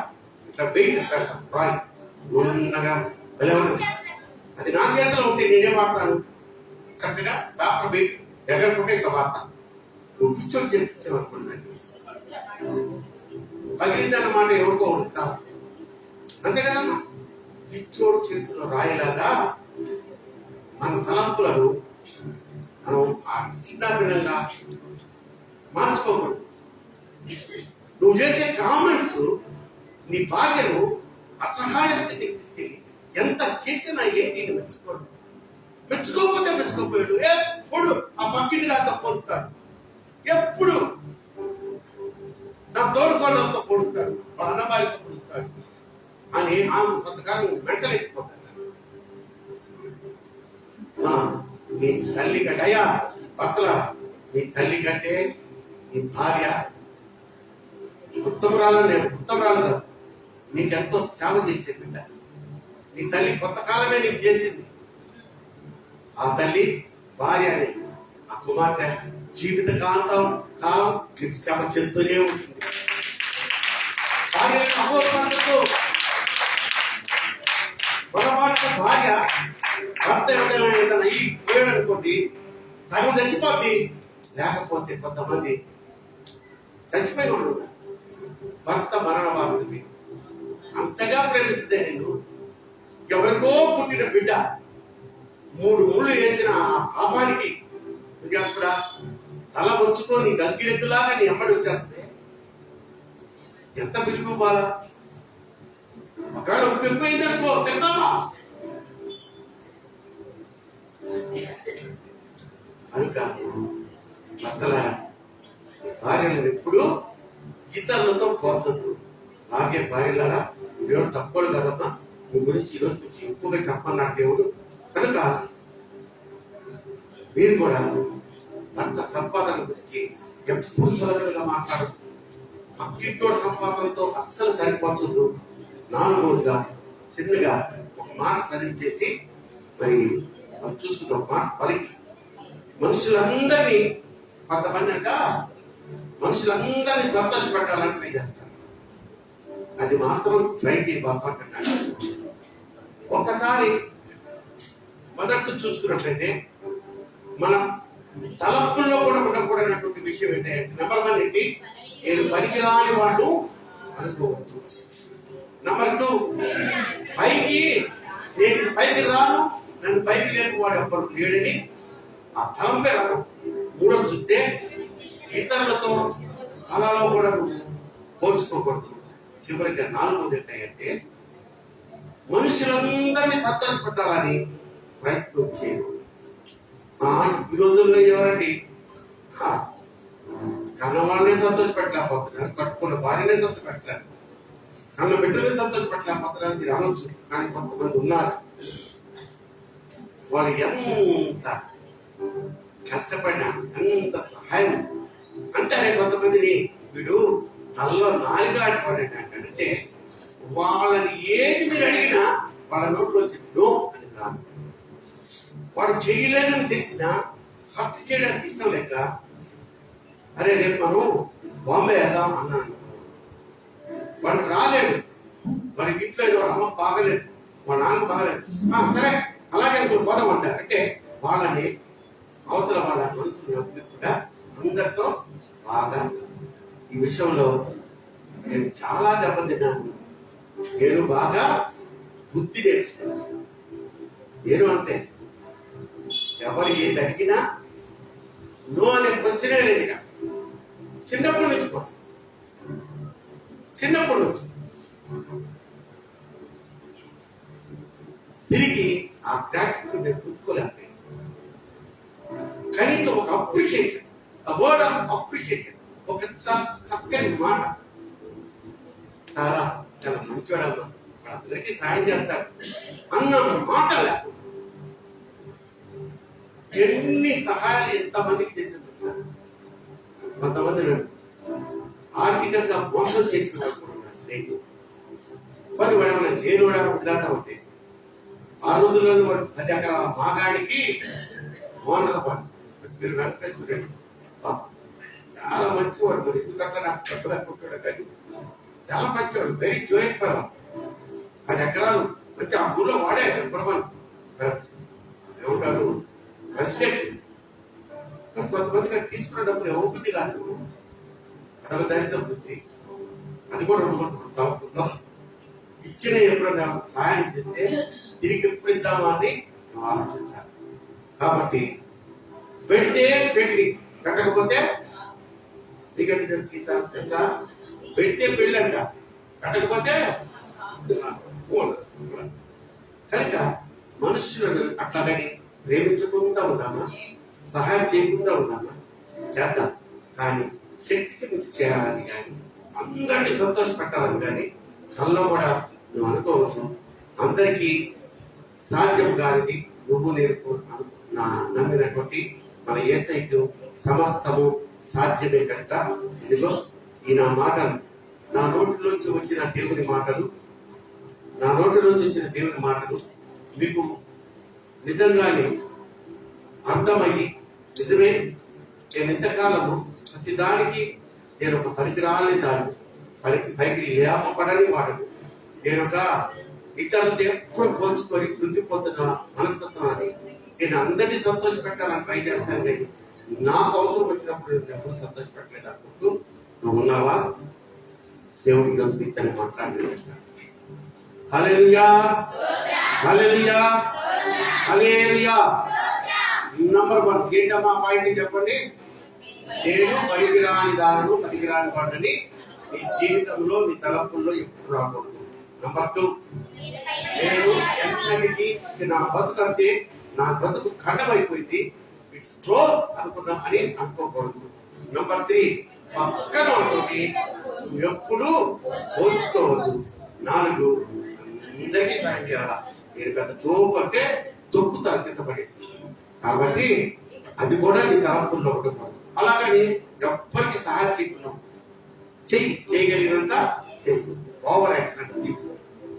ఇట్లా వెయిట్ పెడతాం. రాయి ఉన్నగా భలే ఉన్నది. అది నా చేతిలో ఉంటే నేనేం వాడతాను? చక్కగా పేపర్ వెయిట్ ఎగరకుండా ఇట్లా వాడతాను. నువ్వు పిచ్చోడు చేయించావు అనుకున్నాను, పగిలిందన్నమాట ఎవరికో ఉంటా. అంతే కదమ్మా. పిచ్చోడు చేతిలో రాయిలాగా మన తలంపులను మనం చిన్న భిన్నంగా మార్చుకోకూడదు. నువ్వు చేసే కామెంట్స్ నీ భార్యను అసహాయ స్థితికి తీసుకెళ్ళి ఎంత చేసినా ఏంటి మెచ్చుకోడు. మెచ్చుకోకపోతే మెచ్చుకోపోయాడు, ఎప్పుడు ఆ పక్కింటి దాంతో పోలుస్తాడు, ఎప్పుడు నా తోడుకోళ్ళతో పోలుస్తాడు, వాళ్ళ అన్నబారితో పోలుస్తాడు అని ఆమె కొంతకాలం మెంటలెక్కిపోతాడు. నీ తల్లి కంటయా భర్తల, నీ తల్లి కంటే నీ భార్య ఉత్తమరాలు. నేను ఉత్తమరాలు కాదు, నీకెంతో సేవ చేసే బిడ్డ. నీ తల్లి కొంతకాలమే నీకు చేసింది. ఆ తల్లి భార్య అని ఆ కుమార్తె జీవిత కాలం నీకు సేవ చేస్తూనే ఉంటుంది. భార్య అపోహపడుతూ పొరపాటు భార్య భర్త ఏదైనా ఈ పోయాడు అనుకోండి, సగం చచ్చిపోద్ది. లేకపోతే కొంతమంది చచ్చిపోయిన వాళ్ళు భర్త మరణ వార్తది అంతగా ప్రేమిస్తే నేను ఎవరికో పుట్టిన బిడ్డ 3 ముళ్ళు వేసిన పాపానికి కూడా తల వచ్చుకొని గంగిరెద్దులాగా నీ అమ్మడి వచ్చేస్తే ఎంత పిలుపు బాల. ఒకవేళ ఉప్పిపోయింది అనుకో, తింటామా? కనుక భర్తల భార్యలను ఎప్పుడు ఇతరులతో పోల్చొద్దు. అలాగే భార్యలారా, ఇదేమో తక్కువ కదమ్మా, మీ గురించి ఈరోజు కొంచెం ఎక్కువగా చెప్పన్నాడు దేవుడు. కనుక మీరు కూడా భర్త సంపాదన గురించి ఎప్పుడు సులభంగా మాట్లాడదు. పక్కింటోడు సంపాదనతో అస్సలు సరిపోచొద్దు. 4వదిగా చిన్నగా ఒక మాట చదివించేసి మరి మనం చూసుకుంటాం. ఒక మాట పలికి మనుషులందరినీ, కొంతమంది అంట మనుషులందరినీ సంతోషపెట్టాలని ట్రై చేస్తారు. అది మాత్రం ట్రై చేయబోతున్నాడు. ఒక్కసారి మొదట్లో చూసుకున్నట్లయితే మన తలపుల్లో కూడా ఉండకూడనటువంటి విషయం ఏంటంటే, నెంబర్ 1 ఏంటి? నేను పనికిరాని వాడు అనుకోవచ్చు. నెంబర్ 2, నేను పైకి రాను, నన్ను పైకి లేకపోవాడు ఎవ్వరు లేడని ఆ తలంపే రకం. 3 చూస్తే ఇతరులతో స్థలాల్లో కూడా పోల్చుకోకూడదు. చివరిగా 4వది ఏంటంటే, మనుషులందరినీ సంతోషపెట్టాలని ప్రయత్నం చేయరు. ఈ రోజుల్లో ఎవరండి కన్నవాళ్ళనే సంతోషపెట్టలేకపోతున్నారు, కట్టుకున్న భార్యనే సంతోషపెట్టలేరు, కన్న బిడ్డని సంతోషపెట్టలేకపోతున్నారు. మీరు అనొచ్చు, కానీ కొంతమంది ఉన్నారు వాళ్ళు ఎంత కష్టపడినా ఎంత సహాయం అంటారే. కొంతమందిని వీడు తలలో నాలుగాడిపోయాడు అంటే వాళ్ళని ఏది మీరు అడిగినా వాళ్ళ నోట్లో నో అని రాదు. వాడు చేయలేదని తెలిసినా హత్య చేయడానికి ఇష్టం లేక, అరే రేపు మనం బాంబే వేద్దాం అన్నాను. వాడు రాలేడు, వాడికి ఇంట్లో ఏదో అమ్మ బాగలేదు, వాళ్ళ నాన్న బాగలేదు, సరే అలాగే ఇప్పుడు పోదామంటారు. అంటే వాళ్ళని అవతల వాళ్ళ మనసులు కూడా అందరితో బాగా. ఈ విషయంలో నేను చాలా దెబ్బతిన్నాను. నేను బాగా బుద్ధి నేర్చుకున్నాను. నేను అంతే, ఎవరు ఏది అడిగినా నో అనే క్వశ్చనే లేదు. చిన్నప్పటి నుంచి కూడా, చిన్నప్పటి నుంచి తిరిగి ఆ ప్రాక్టికల్ నేను గుర్తుకోలేకపోయాను. కనీసం ఒక అప్రిషియేషన్, వర్డ్ ఆఫ్ అప్రిషియేషన్, ఒక చక్కని మాట. చాలా మంచివాడమ్మా, వాళ్ళందరికీ సాయం చేస్తాడు అన్న మాట లేకుండా ఎన్ని సహాయాలు ఎంతమందికి చేసింది సార్. కొంతమంది ఆర్థికంగా మోసం చేసిన వాళ్ళు కూడా ఉన్నారు స్నేహితులు. మరి వాడు ఏమైనా నేను కూడా వదిలేతా ఉంటే ఆ రోజుల్లో వాడు 10 ఎకరాల మాగాడికి ఓనర్ వాడు మీరు వెంకటేశ్వరుడు చాలా మంచివాడు. మరి ఎందుకంటే నాకు చెప్పలేకుంటాడు కానీ చాలా మంచివాడు. వెరీ జోయిన్ పరం 10 ఎకరాలు మంచి ఆ ఊళ్ళో వాడే నెంబర్ 1 ఏమంటారు ప్రెసిడెంట్. కొంతమందికి తీసుకున్న డబ్బులు ఏమవుతుంది కాదు, అదొక దరిద్ర బుద్ధి. అది కూడా తప్పుతుందో ఇచ్చిన ఎప్పుడైనా సహాయం చేస్తే తిరిగి ఎప్పుడు ఇద్దామా అని నువ్వు ఆలోచించాలి. కాబట్టి పెడితే పెళ్లి, కట్టకపోతే టికెట్ తెలుసా పెడితే పెళ్ళి అంట, కట్టకపోతే కనుక మనుషులను అట్లాగని ప్రేమించకుండా ఉన్నామా, సహాయం చేయకుండా ఉన్నామా, చేద్దాం. కానీ శక్తికి మించి చేయాలని కానీ అందరినీ సంతోషపెట్టాలని కానీ కల్లో కూడా నువ్వు అనుకోవచ్చు. అందరికీ సాధ్యం కానిది నువ్వు నేను నమ్మినటువంటి మన యేసయ్యకు సమస్తము సాధ్యమే కనుక ఇదిగో ఈ నా మాటలు, నా నోటిలోంచి వచ్చిన దేవుని మాటలు, నా నోటిలోంచి వచ్చిన దేవుని మాటలు మీకు నిజంగానే అర్థమయ్యి నిజమే నేను ఇంతకాలము ప్రతిదానికి నేను ఒక పనికిరాని దాన్ని పైకి లేపబడని వాడను. నేను ఒక ఇతరులతో ఎప్పుడు పోల్చుకొని వృద్ధి పొందిన మనస్తత్వం అది. నేను అందరినీ సంతోష పెట్టాలని ట్రై చేస్తాను కానీ నాకు అవసరం వచ్చినప్పుడు నేను ఎప్పుడు సంతోష పెట్టలేదు అనుకుంటూ నువ్వు ఉన్నావా? దేవుడికి రోజు మీతోనే మాట్లాడలేదు. హల్లెలూయా హల్లెలూయా హల్లెలూయా. నంబర్ 1 ఏంటమ్మా పాయింట్ చెప్పండి. నేను పనికిరాని దానను పనికిరాని వాడిని నీ జీవితంలో నీ తలపుల్లో ఎప్పుడు రాకూడదు. నంబర్ 2 నేను ఎన్నిటికీ నా బతుకంటే నా బతుకు ఖండమైపోయింది, ఇట్స్ క్లోజ్ అనుకున్నాం అని అనుకోకూడదు. నంబర్ 3 పక్కన ఉంటుంది నువ్వు ఎప్పుడు పోల్చుకోవద్దు. 4 అందరికీ సాయం చేయాలా. నేను పెద్ద తోపు అంటే తొక్కుతాను సిద్ధపడేసి. కాబట్టి అది కూడా నీ తలపుల్లో ఉండకూడదు. అలాగని ఎవ్వరికి సహాయం చేయకున్నాం చేయగలిగినంత చేసి ఓవర్ యాక్షన్ అంటే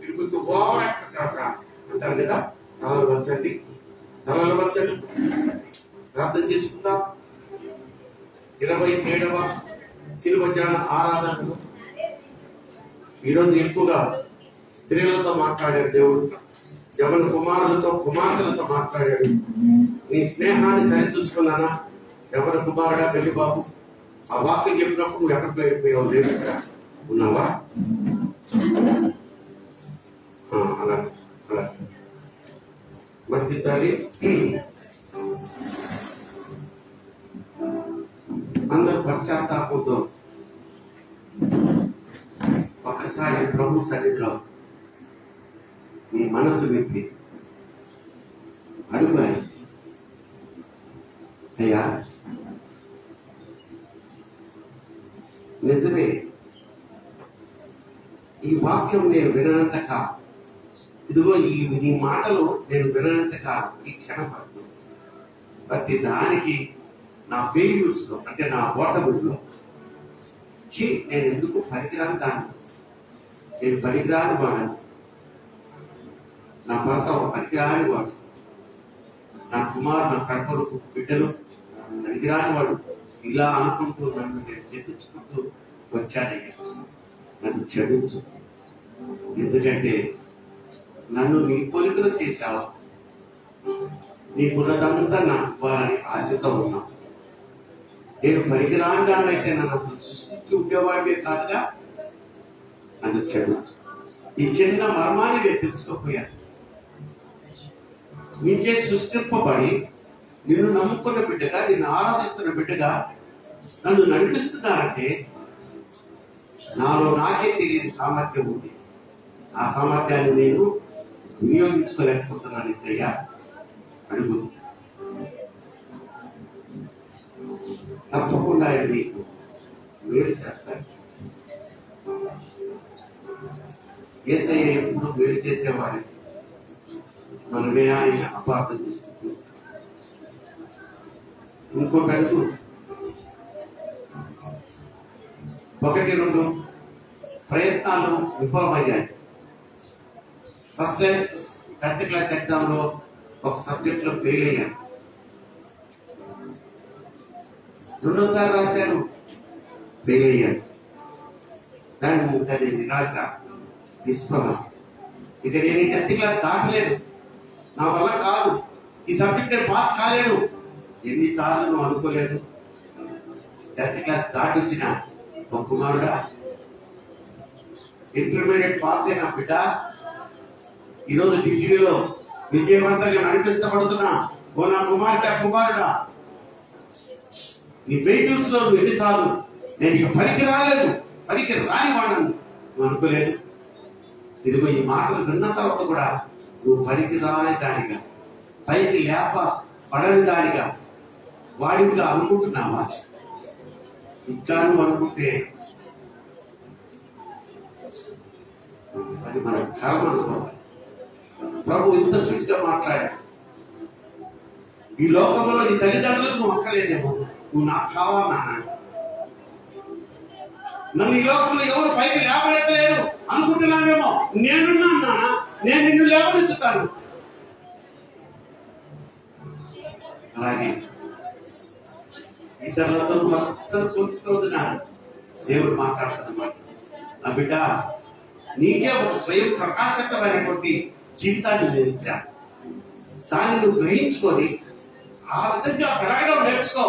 ఇప్పుడు ఓవర్ యాక్షన్ అంటారు కదా. తలలు వచ్చండి, తలలు వచ్చండి. ప్రార్థన చేసుకుందాం. 27వ శిలువ ధ్యాన ఆరాధనలో ఈరోజు ఎక్కువగా స్త్రీలతో మాట్లాడారు దేవుడు, యవన కుమారులతో కుమార్తెలతో మాట్లాడాడు. నీ స్నేహాన్ని సరిచూసుకున్నానా? ఎవరి కుమారుడా పెళ్లి బాబు? ఆ వాక్యం చెప్పినప్పుడు నువ్వు ఎక్కడికి వెళ్ళిపోయావు? లేదు ఉన్నావా? అలా అలా మంచి తల్లి అందరు పశ్చాత్తాపంతో ఒక్కసారి ప్రభు సన్నిధిలో నీ మనసు విప్పి అడుగుతాయి. అయ్యా నిజమే, ఈ వాక్యం నేను వినంతగా, ఇదిగో నీ మాటలు నేను వినంతగా ఈ క్షణం పడుతుంది. ప్రతి దానికి నా ఫెయిల్యూర్స్ లో అంటే నా ఓటముల్లో నేను ఎందుకు పనికిరాని దాన్ని, నేను పనికిరాని వాడను, నా భర్త ఒక పనికిరాని వాడు, నా కుమారు నా కడపడు బిడ్డలు పనికిరాని వాడు, ఇలా అనుకుంటూ నన్ను నేను చెప్పించుకుంటూ వచ్చానయ్యా. నన్ను క్షమించు, ఎందుకంటే నన్ను నీ పోలికలు చేశావు, నీకున్నదంతా నా ఇవ్వాలని ఆశతో ఉన్నావు. నేను పనికిరాని దాన్నైతే నన్ను అసలు సృష్టించి ఉండేవాడివే కాదుగా, నన్ను క్షమించు. ఈ చిన్న మర్మాన్ని నేను తెలుసుకోపోయాను. నీకే సృష్టింపబడి నిన్ను నమ్ముకున్న బిడ్డగా, నిన్ను ఆరాధిస్తున్న బిడ్డగా నన్ను నడిపిస్తున్నా అంటే నాలో నాకే తెలియని సామర్థ్యం ఉంది. ఆ సామర్థ్యాన్ని నేను వినియోగించుకోలేకపోతున్నాను. ఇద్దయ్యా అడుగు, తప్పకుండా ఆయన నీకు మేలు చేస్తాడు. యేసయ్య ఎప్పుడు మేలు చేసేవాడిని మనమే ఆయన అపార్థం చేసుకుంటూ ఇంకొక అడుగు 1-2 ప్రయత్నాలు విఫలమయ్యాయి. ఫస్ట్ టైం 10th క్లాస్ ఎగ్జామ్లో ఒక సబ్జెక్ట్లో ఫెయిల్ అయ్యాను. రెండోసారి రాశాను, ఫెయిల్ అయ్యాను. దాని నిరాశ, నిస్పృహ. ఇక నేను 10th క్లాస్ దాటలేదు, నా వల్ల కాదు, ఈ సబ్జెక్ట్ నేను పాస్ కాలేను. ఎన్నిసార్లు నువ్వు అనుకోలేదు? 10th క్లాస్ దాటొచ్చిన ఒక కుమారుడా, ఇంటర్మీడియట్ పాస్ అయిన బిడ్డ, ఈరోజు డిగ్రీలో విజయవంతంగా నడిపించబడుతున్నా ఓ నా కుమార్తె, కుమారుడా, నీ వెయిటింగ్స్ లో నువ్వు ఎన్నిసార్లు నేను ఇక పనికి రాలేదు, పనికి రాని వాడను నువ్వు అనుకోలేదు? ఇదిగో ఈ మాటలు విన్న తర్వాత కూడా నువ్వు పనికి రాని దానిగా, పైకి లేప పడని దానిగా, వాడిగా అనుకుంటున్నావా? ఇంకా నువ్వు అనుకుంటే అది మన కర్మ అనుకోవాలి. ప్రభు ఇంత సూటిగా మాట్లాడాడు. ఈ లోకంలో నీ తల్లిదండ్రులకు నువ్వు అక్కలేదేమో, నువ్వు నాకు కావాలి నాన్న, నన్ను ఈ లోకంలో ఎవరు పైకి లేవనెత్తలేరు అనుకుంటున్నావేమో. నేనున్నాను నాన్న, నేను నిన్ను లేవనెత్తుతాను. అలాగే ఇతరులతో అస్సలు పోల్చుకోవద్దున్నాను. దేవుడు మాట్లాడుతున్నమాట, నా బిడ్డ, నీకే ఒక స్వయం ప్రకాశకమైనటువంటి జీవితాన్ని నేను ఇచ్చాను. దాన్ని నువ్వు గ్రహించుకొని ఆ విధంగా పెరగడం నేర్చుకో.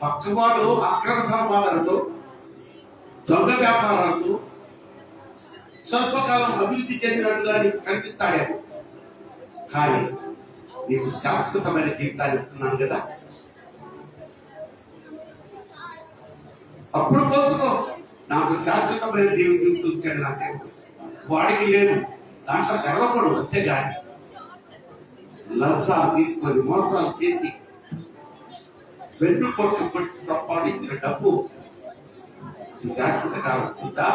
పక్కవాడు అక్రమ సంపాదనతో, దొంగ వ్యాపారాలతో స్వల్పకాలం అభివృద్ధి చెందినట్టుగా నీకు కనిపిస్తాడేమో, కానీ నీకు శాశ్వతమైన జీవితాన్ని ఇస్తున్నాను కదా. అప్పుడు పోల్చుకో, నాకు శాశ్వతమైన జీవితం చూశాడు నా దేవుడు, వాడికి లేదు, దాంట్లో గర్వపడు. అంతేగాని లంచాలు తీసుకొని మోసాలు చేసి వెన్ను కొట్టు సంపాదించిన డబ్బు శాశ్వత కాలం ఉందా?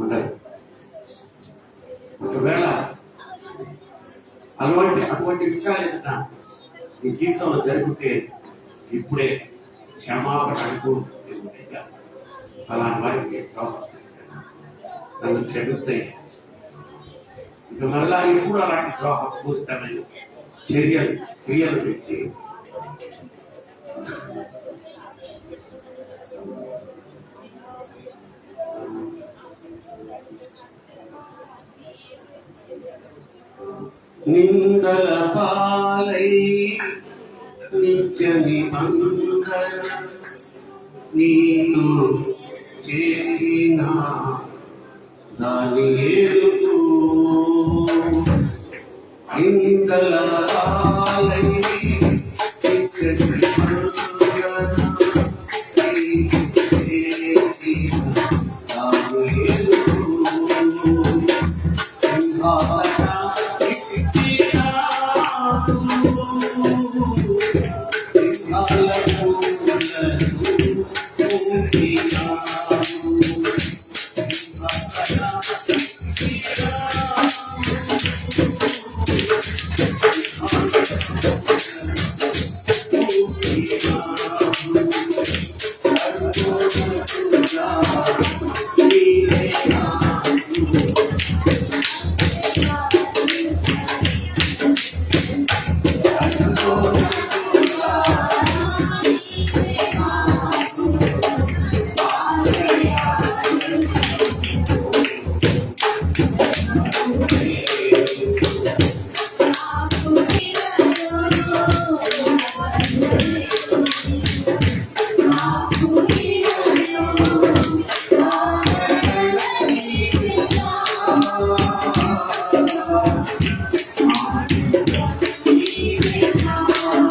ఉండదు. ఒకవేళ అటువంటి విషయాలు ఏదైనా నీ జీవితంలో జరుగుతే ఇప్పుడే క్షమాపణ అడుగు. అలాంటి వారికి నన్ను క్షమించాయి. ఇక మళ్ళా ఎప్పుడు అలాంటి ద్రోహపూరితమైన క్రియలు పెట్టి నిందల పాలై నిత్య నిబంధన నీతో చేరిన దాని ఏడుకు నిందల పాలై నిత్య నిబంధన నీతో చేరిన దాని ఏడుకు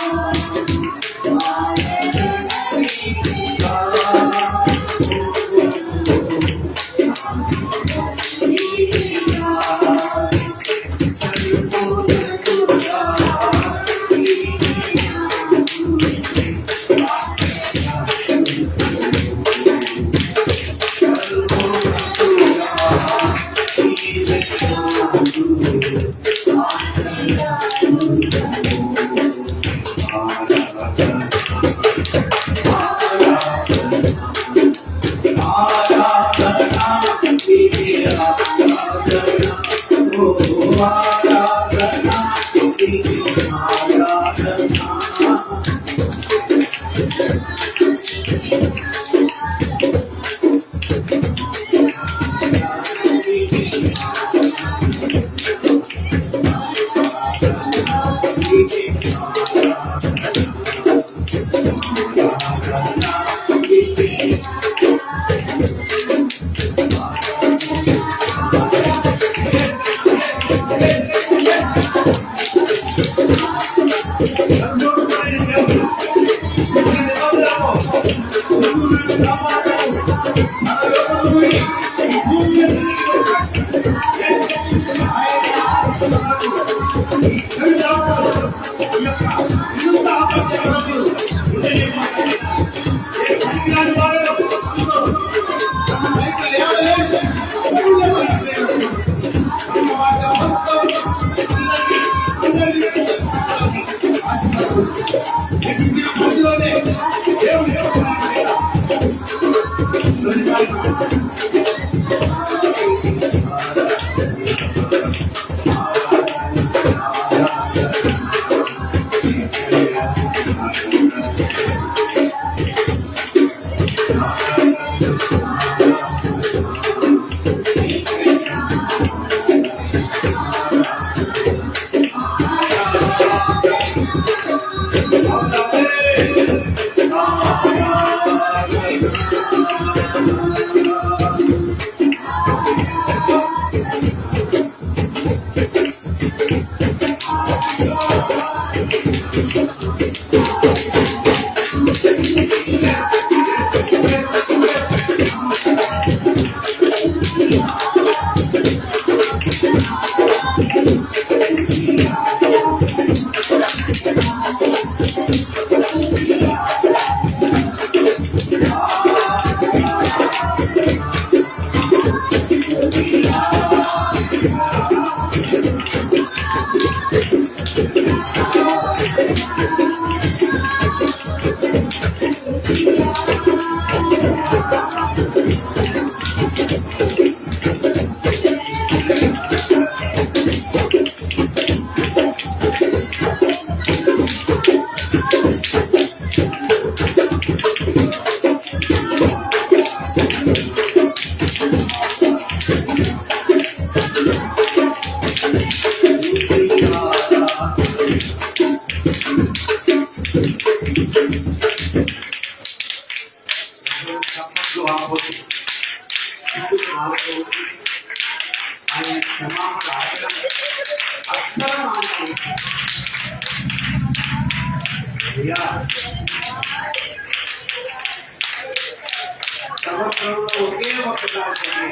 సంవత్సరంలో ఒకే ఒక్కసారి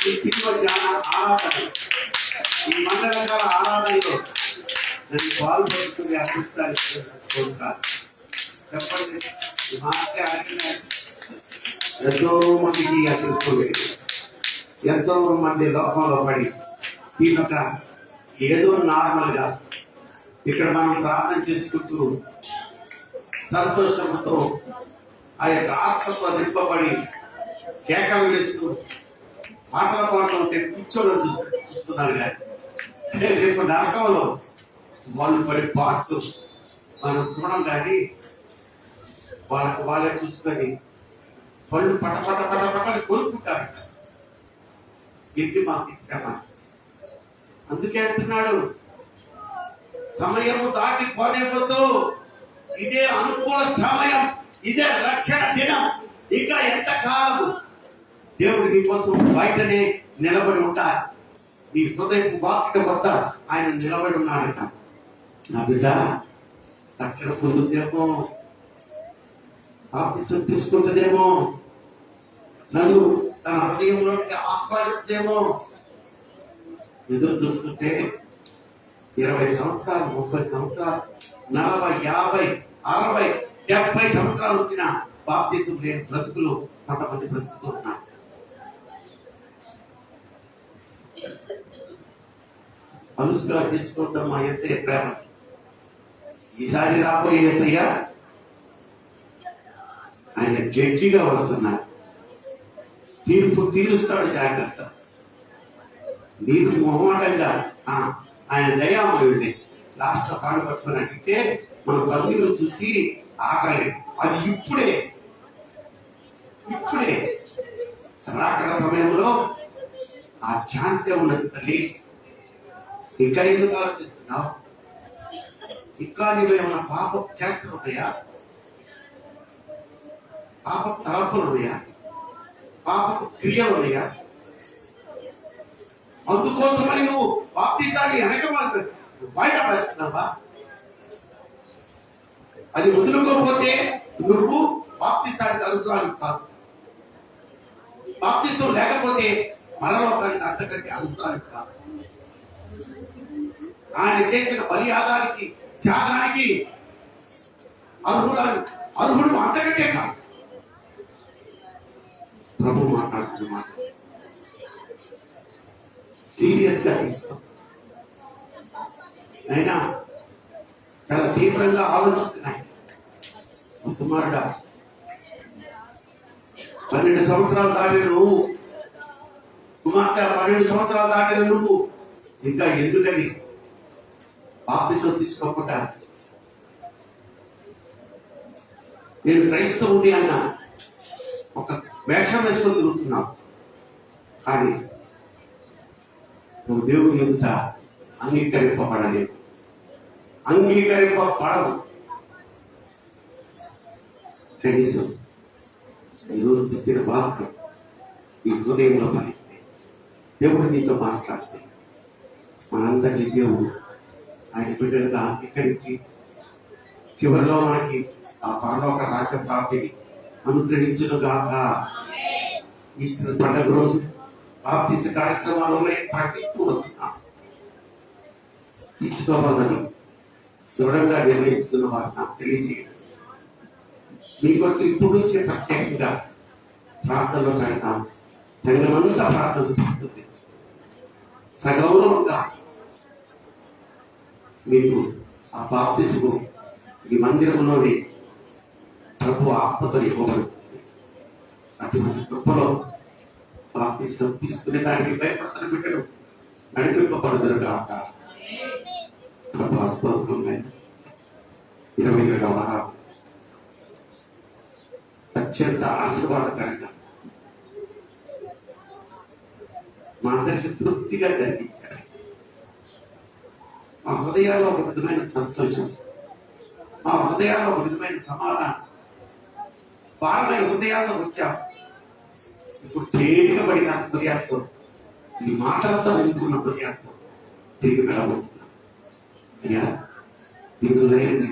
ఈ తిరుగు ధ్యాన ఆరాధన, ఈ మండలంగా ఆరాధనలో నేను పాల్పడుతుంది అర్పిస్తాను. చెప్పండి, ఎంతో మందికి తెలుసుకోలేదు, ఎంతో మంది లోకంలో పడి ఈ యొక్క ఏదో నార్మల్గా ఇక్కడ మనం ప్రార్థన చేసుకుంటూ సంతోషంతో ఆ యొక్క ఆత్మతో నింపబడి కేకలు వేస్తూ పాటలు పాడుతుంటే కూర్చోడం చూస్తున్నాను. కానీ రేపు నరకంలో వాళ్ళు పడి పాడుతూ మనం చూడం, కానీ వాళ్ళే చూసుకొని పళ్ళు పట పట పట పట్టని కోరుకుంటారు. ఇది మాకు ఇష్టమా? అందుకే అంటున్నాడు, సమయము దాటి పోనేవద్దు, ఇదే అనుకూల సమయం, ఇదే రక్షణ దినం. ఇంకా ఎంత కాలము దేవుడు నీ కోసం బయటనే నిలబడి ఉంటారు. నీ హృదయపు వాకిట వద్ద ఆయన నిలబడి ఉన్నాడట. నా బిడ్డ రక్షణ పొందుతుందేమో, ఆఫీసు తీసుకుంటుందేమో, నన్ను తన హృదయంలోకి ఆహ్వానిస్తుందేమో ఎదురు చూస్తుంటే 20 సంవత్సరాలు, 30 సంవత్సరాలు, 40, 50, 60, 70 సంవత్సరాలు వచ్చిన బాప్తిసం లేని బ్రతుకులు కొంతమంది బ్రతుకుతూ ఉన్నారు. అలుసుగా తీసుకుంటామా యేసయ్య ప్రేమ. ఈసారి రాబోయే యేసయ్య ఆయన జడ్జిగా వస్తున్నారు. తీర్పు తీరుస్తాడు, జాగ్రత్త. నీరు మొహమాటంగా ఆయన దయామయుడిని లాస్ట్ కాడు పట్టుకుని అడిగితే మన కన్నీరు చూసి ఆకలి, అది ఇప్పుడే రాకడ సమయంలో ఆ ఛాన్సే ఉండదు. తల్లి, ఇంకా ఎందుకు ఆలోచిస్తున్నావు? ఇంకా నీలో ఏమైనా పాప చేష్టలు ఉన్నాయా? పాప తలపులు ఉన్నాయా? పాప క్రియలు ఉన్నాయా? అందుకోసమని నువ్వు బాప్తీసాన్ని వెనక బయట వేస్తున్నావా? అది వదులుకోకపోతే నువ్వు బాప్తీసానికి అనుగ్రహానికి కాదు. బాప్తీసం లేకపోతే మరణలోకానికి అంతకంటే అనుగ్రహానికి కాదు. ఆయన చేసిన బలియాగానికి త్యాగానికి అర్హుడు అంతకంటే కాదు. ప్రభు మాట్లాడుతున్న మాట సీరియస్ గా తీసుకో. అయినా చాలా తీవ్రంగా ఆలోచిస్తున్నాయి. సుమారుగా 12 సంవత్సరాలు దాటిన నువ్వు, కుమార్తె 12 సంవత్సరాలు దాటిన నువ్వు ఇంకా ఎందుకని బాప్తిసం తీసుకోకుండా నేను క్రైస్తవుని అన్న ఒక వేషం వేసుకొని తిరుగుతున్నావు. కానీ నువ్వు దేవుని ఎదుట అంగీకరింపబడలేదు, అంగీకరింపబడవు. కనీసం ఈరోజు చెప్పిన వాక్యం ఈ హృదయంలో పలిస్తే, దేవుడు నీతో మాట్లాడితే, మనందరినీ దేవుడు ఆయన బిడ్డలుగా అంగీకరించి చివరిలో మనకి ఆ పరలోక రాజ్య ప్రాప్తిని అనుగ్రహించునుగాక. ఈస్టర్ పండుగ రోజు బాప్తిస్మ కార్యక్రమాల్లో తీసుకోవాలని దృఢంగా నిర్ణయించుకున్న వారు నాకు తెలియజేయడం. మీ కొరకు ఇప్పుడు నుంచే ప్రత్యేకంగా ప్రార్థనలో పెడతాం. తగినంతా ప్రార్థన సగౌరవంగా మీకు ఆ బాప్తిస్మ ఈ మందిరంలోని ప్రభు ఆత్మతో ఇవ్వబడుతుంది. అటువంటి కృపలో బాప్తిస్మ తీసుకునే దానికి భయపడుతున్న బిడ్డలు నడిపింపబడుదురు కాక. ప్రభు అద్భుతమైన 27వ వారం అత్యంత ఆశీర్వాదకరంగా మా అందరికి తృప్తిగా జరిగించారు. మా హృదయాల్లో ఒక విధమైన సంతోషం, మా హృదయాల్లో ఒక విధమైన సమాధానం. భారమైన హృదయాల్లో వచ్చాం. ఇప్పుడు తేలిక పడిన హృదయాస్తో, ఈ మాటలతో నింపుకున్న హృదయాస్తో తిరిగి వెళ్ళబోతున్నాం. అయ్యా మీరు లేని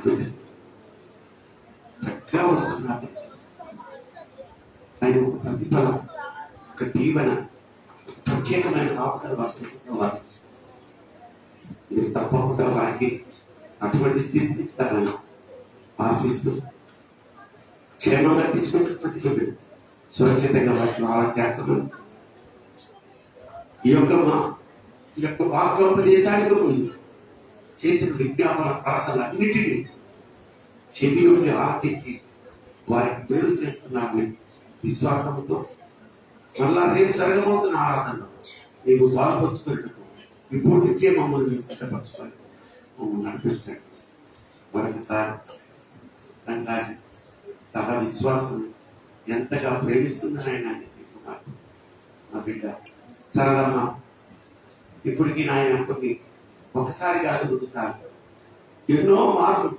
చక్కగా వస్తున్నారు. ఆయన ఒక ప్రతిఫలం, ఒక దీవెన, ప్రత్యేకమైన కాపుదల వారు మీరు తప్పకుండా వారికి అటువంటి స్థితిని ఇస్తారని ఆశిస్తూ క్షేమంగా తీసుకొచ్చినటువంటి సురక్షితంగా వాటిని అలా చేస్తున్నాను. ఈ యొక్క వాక్యోపదేశానికి ముందు చేసిన విజ్ఞాపన ప్రార్థనలన్నిటినీ చెవిలోకి ఆర్తించి వారికి మేలు చేస్తున్నారని విశ్వాసంతో మళ్ళా రేపు జరగబోతున్న ఆరాధనలో నీకు పాల్పంచుకున్నట్టు ఇప్పుడు నుంచే మమ్మల్ని సిద్ధపరచుకొని మమ్మల్ని నడిపించండి. మరొకసారి సంఘాన్ని సహా విశ్వాసం ఎంతగా ప్రేమిస్తుందని ఆయన తీసుకున్నారు. నా బిడ్డ సరళమ్మ ఇప్పటికీ నాయన కొన్ని ఒకసారి కాదు 2 సార్లు ఎన్నో మార్లు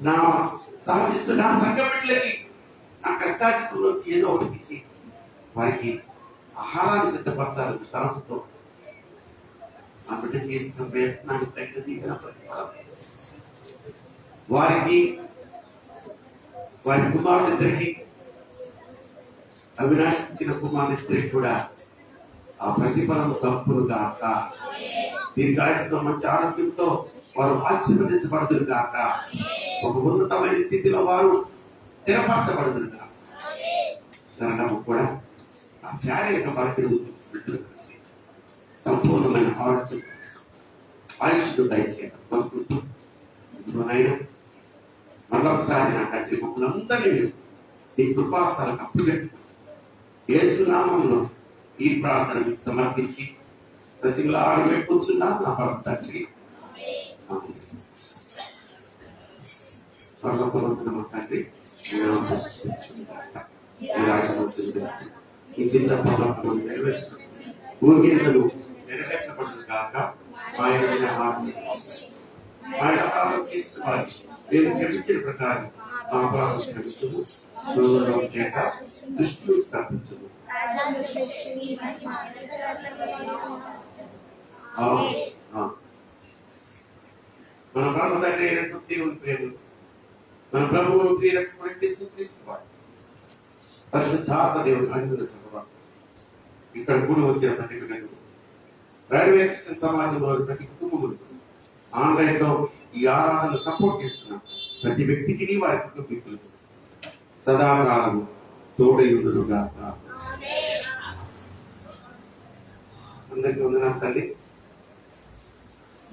నా సాధిస్తూ నా సంఘ బిడ్డలకి నా కష్టాధికంలో ఏదో ఒకటి తీసి వారికి ఆహారాన్ని సిద్ధపరచాలని తలంపుతో ఆ బిడ్డ చేసిన ప్రయత్నానికి తగిన దీవెన ప్రతిఫలం వారికి, వారి కుమారుడిద్దరికి, అవినాష్ ఇచ్చిన కుమారుడిద్దరికి కూడా ఆ ప్రతిఫలం తప్పులు కాక, దీర్ఘాయుతో మంచి ఆరోగ్యంతో వారు ఆశీర్వదించబడదురు కాక, ఒక ఉన్నతమైన స్థితిలో వారు స్థిరపరచబడదురు కాక. సరళము కూడా ఆ శారీరక బలహీనతలు సంపూర్ణమైన ఆయుష్ను దయచేయడం అనుకుంటూ ఆయన మరొకసారి నా తండ్రి మమ్మల్ని అందరినీ నీ కృపాస్థలకు అప్పుడెట్టు యేసునామంలో ఈ ప్రార్థన సమర్పించి ప్రతిలా పెట్టుకుంటున్నా నా పరమ తండ్రి. పరలోకమందున్న తండ్రి ఈ చిన్న పరలోకం నెరవేర్చుకుంటుంది. ఊరికేందుకు నెరవేర్చబడుతుంది కాక ఆయన మా యొక్క పాపం తీసుకోవాలి. నేను క్షమించిన ప్రకారం మా పాపం క్షమించము, శోధనలో చేత దుష్టులు తప్పించము. మన పరమ తండ్రి అయినటువంటి దేవుని ప్రేమ, మన ప్రభువును ప్రియ రక్షకుడు తీసుకోవాలి. పరిశుద్ధాత్మ దేవుని అనుగుణ సహవాసం ఇక్కడ కూడి వచ్చిన ప్రతి బిడ్డకు, రైల్వే స్టేషన్ సమాజంలో ప్రతి కుటుంబములకు, ఆన్లైన్ లో ఈ ఆరాధనను సపోర్ట్ చేస్తున్న ప్రతి వ్యక్తికి వారి కుటుంబీకులు సదాకాలము తోడయుడుగా. అందరికీ వందనాలు తల్లి.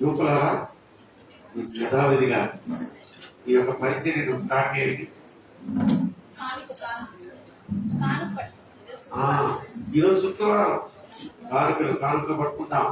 యువకులారా, యథావిధిగా ఈ యొక్క పరిచర్యను స్టార్ట్ చేయండి. ఈరోజు శుక్రవారం కానుకలు పట్టుకుంటాం.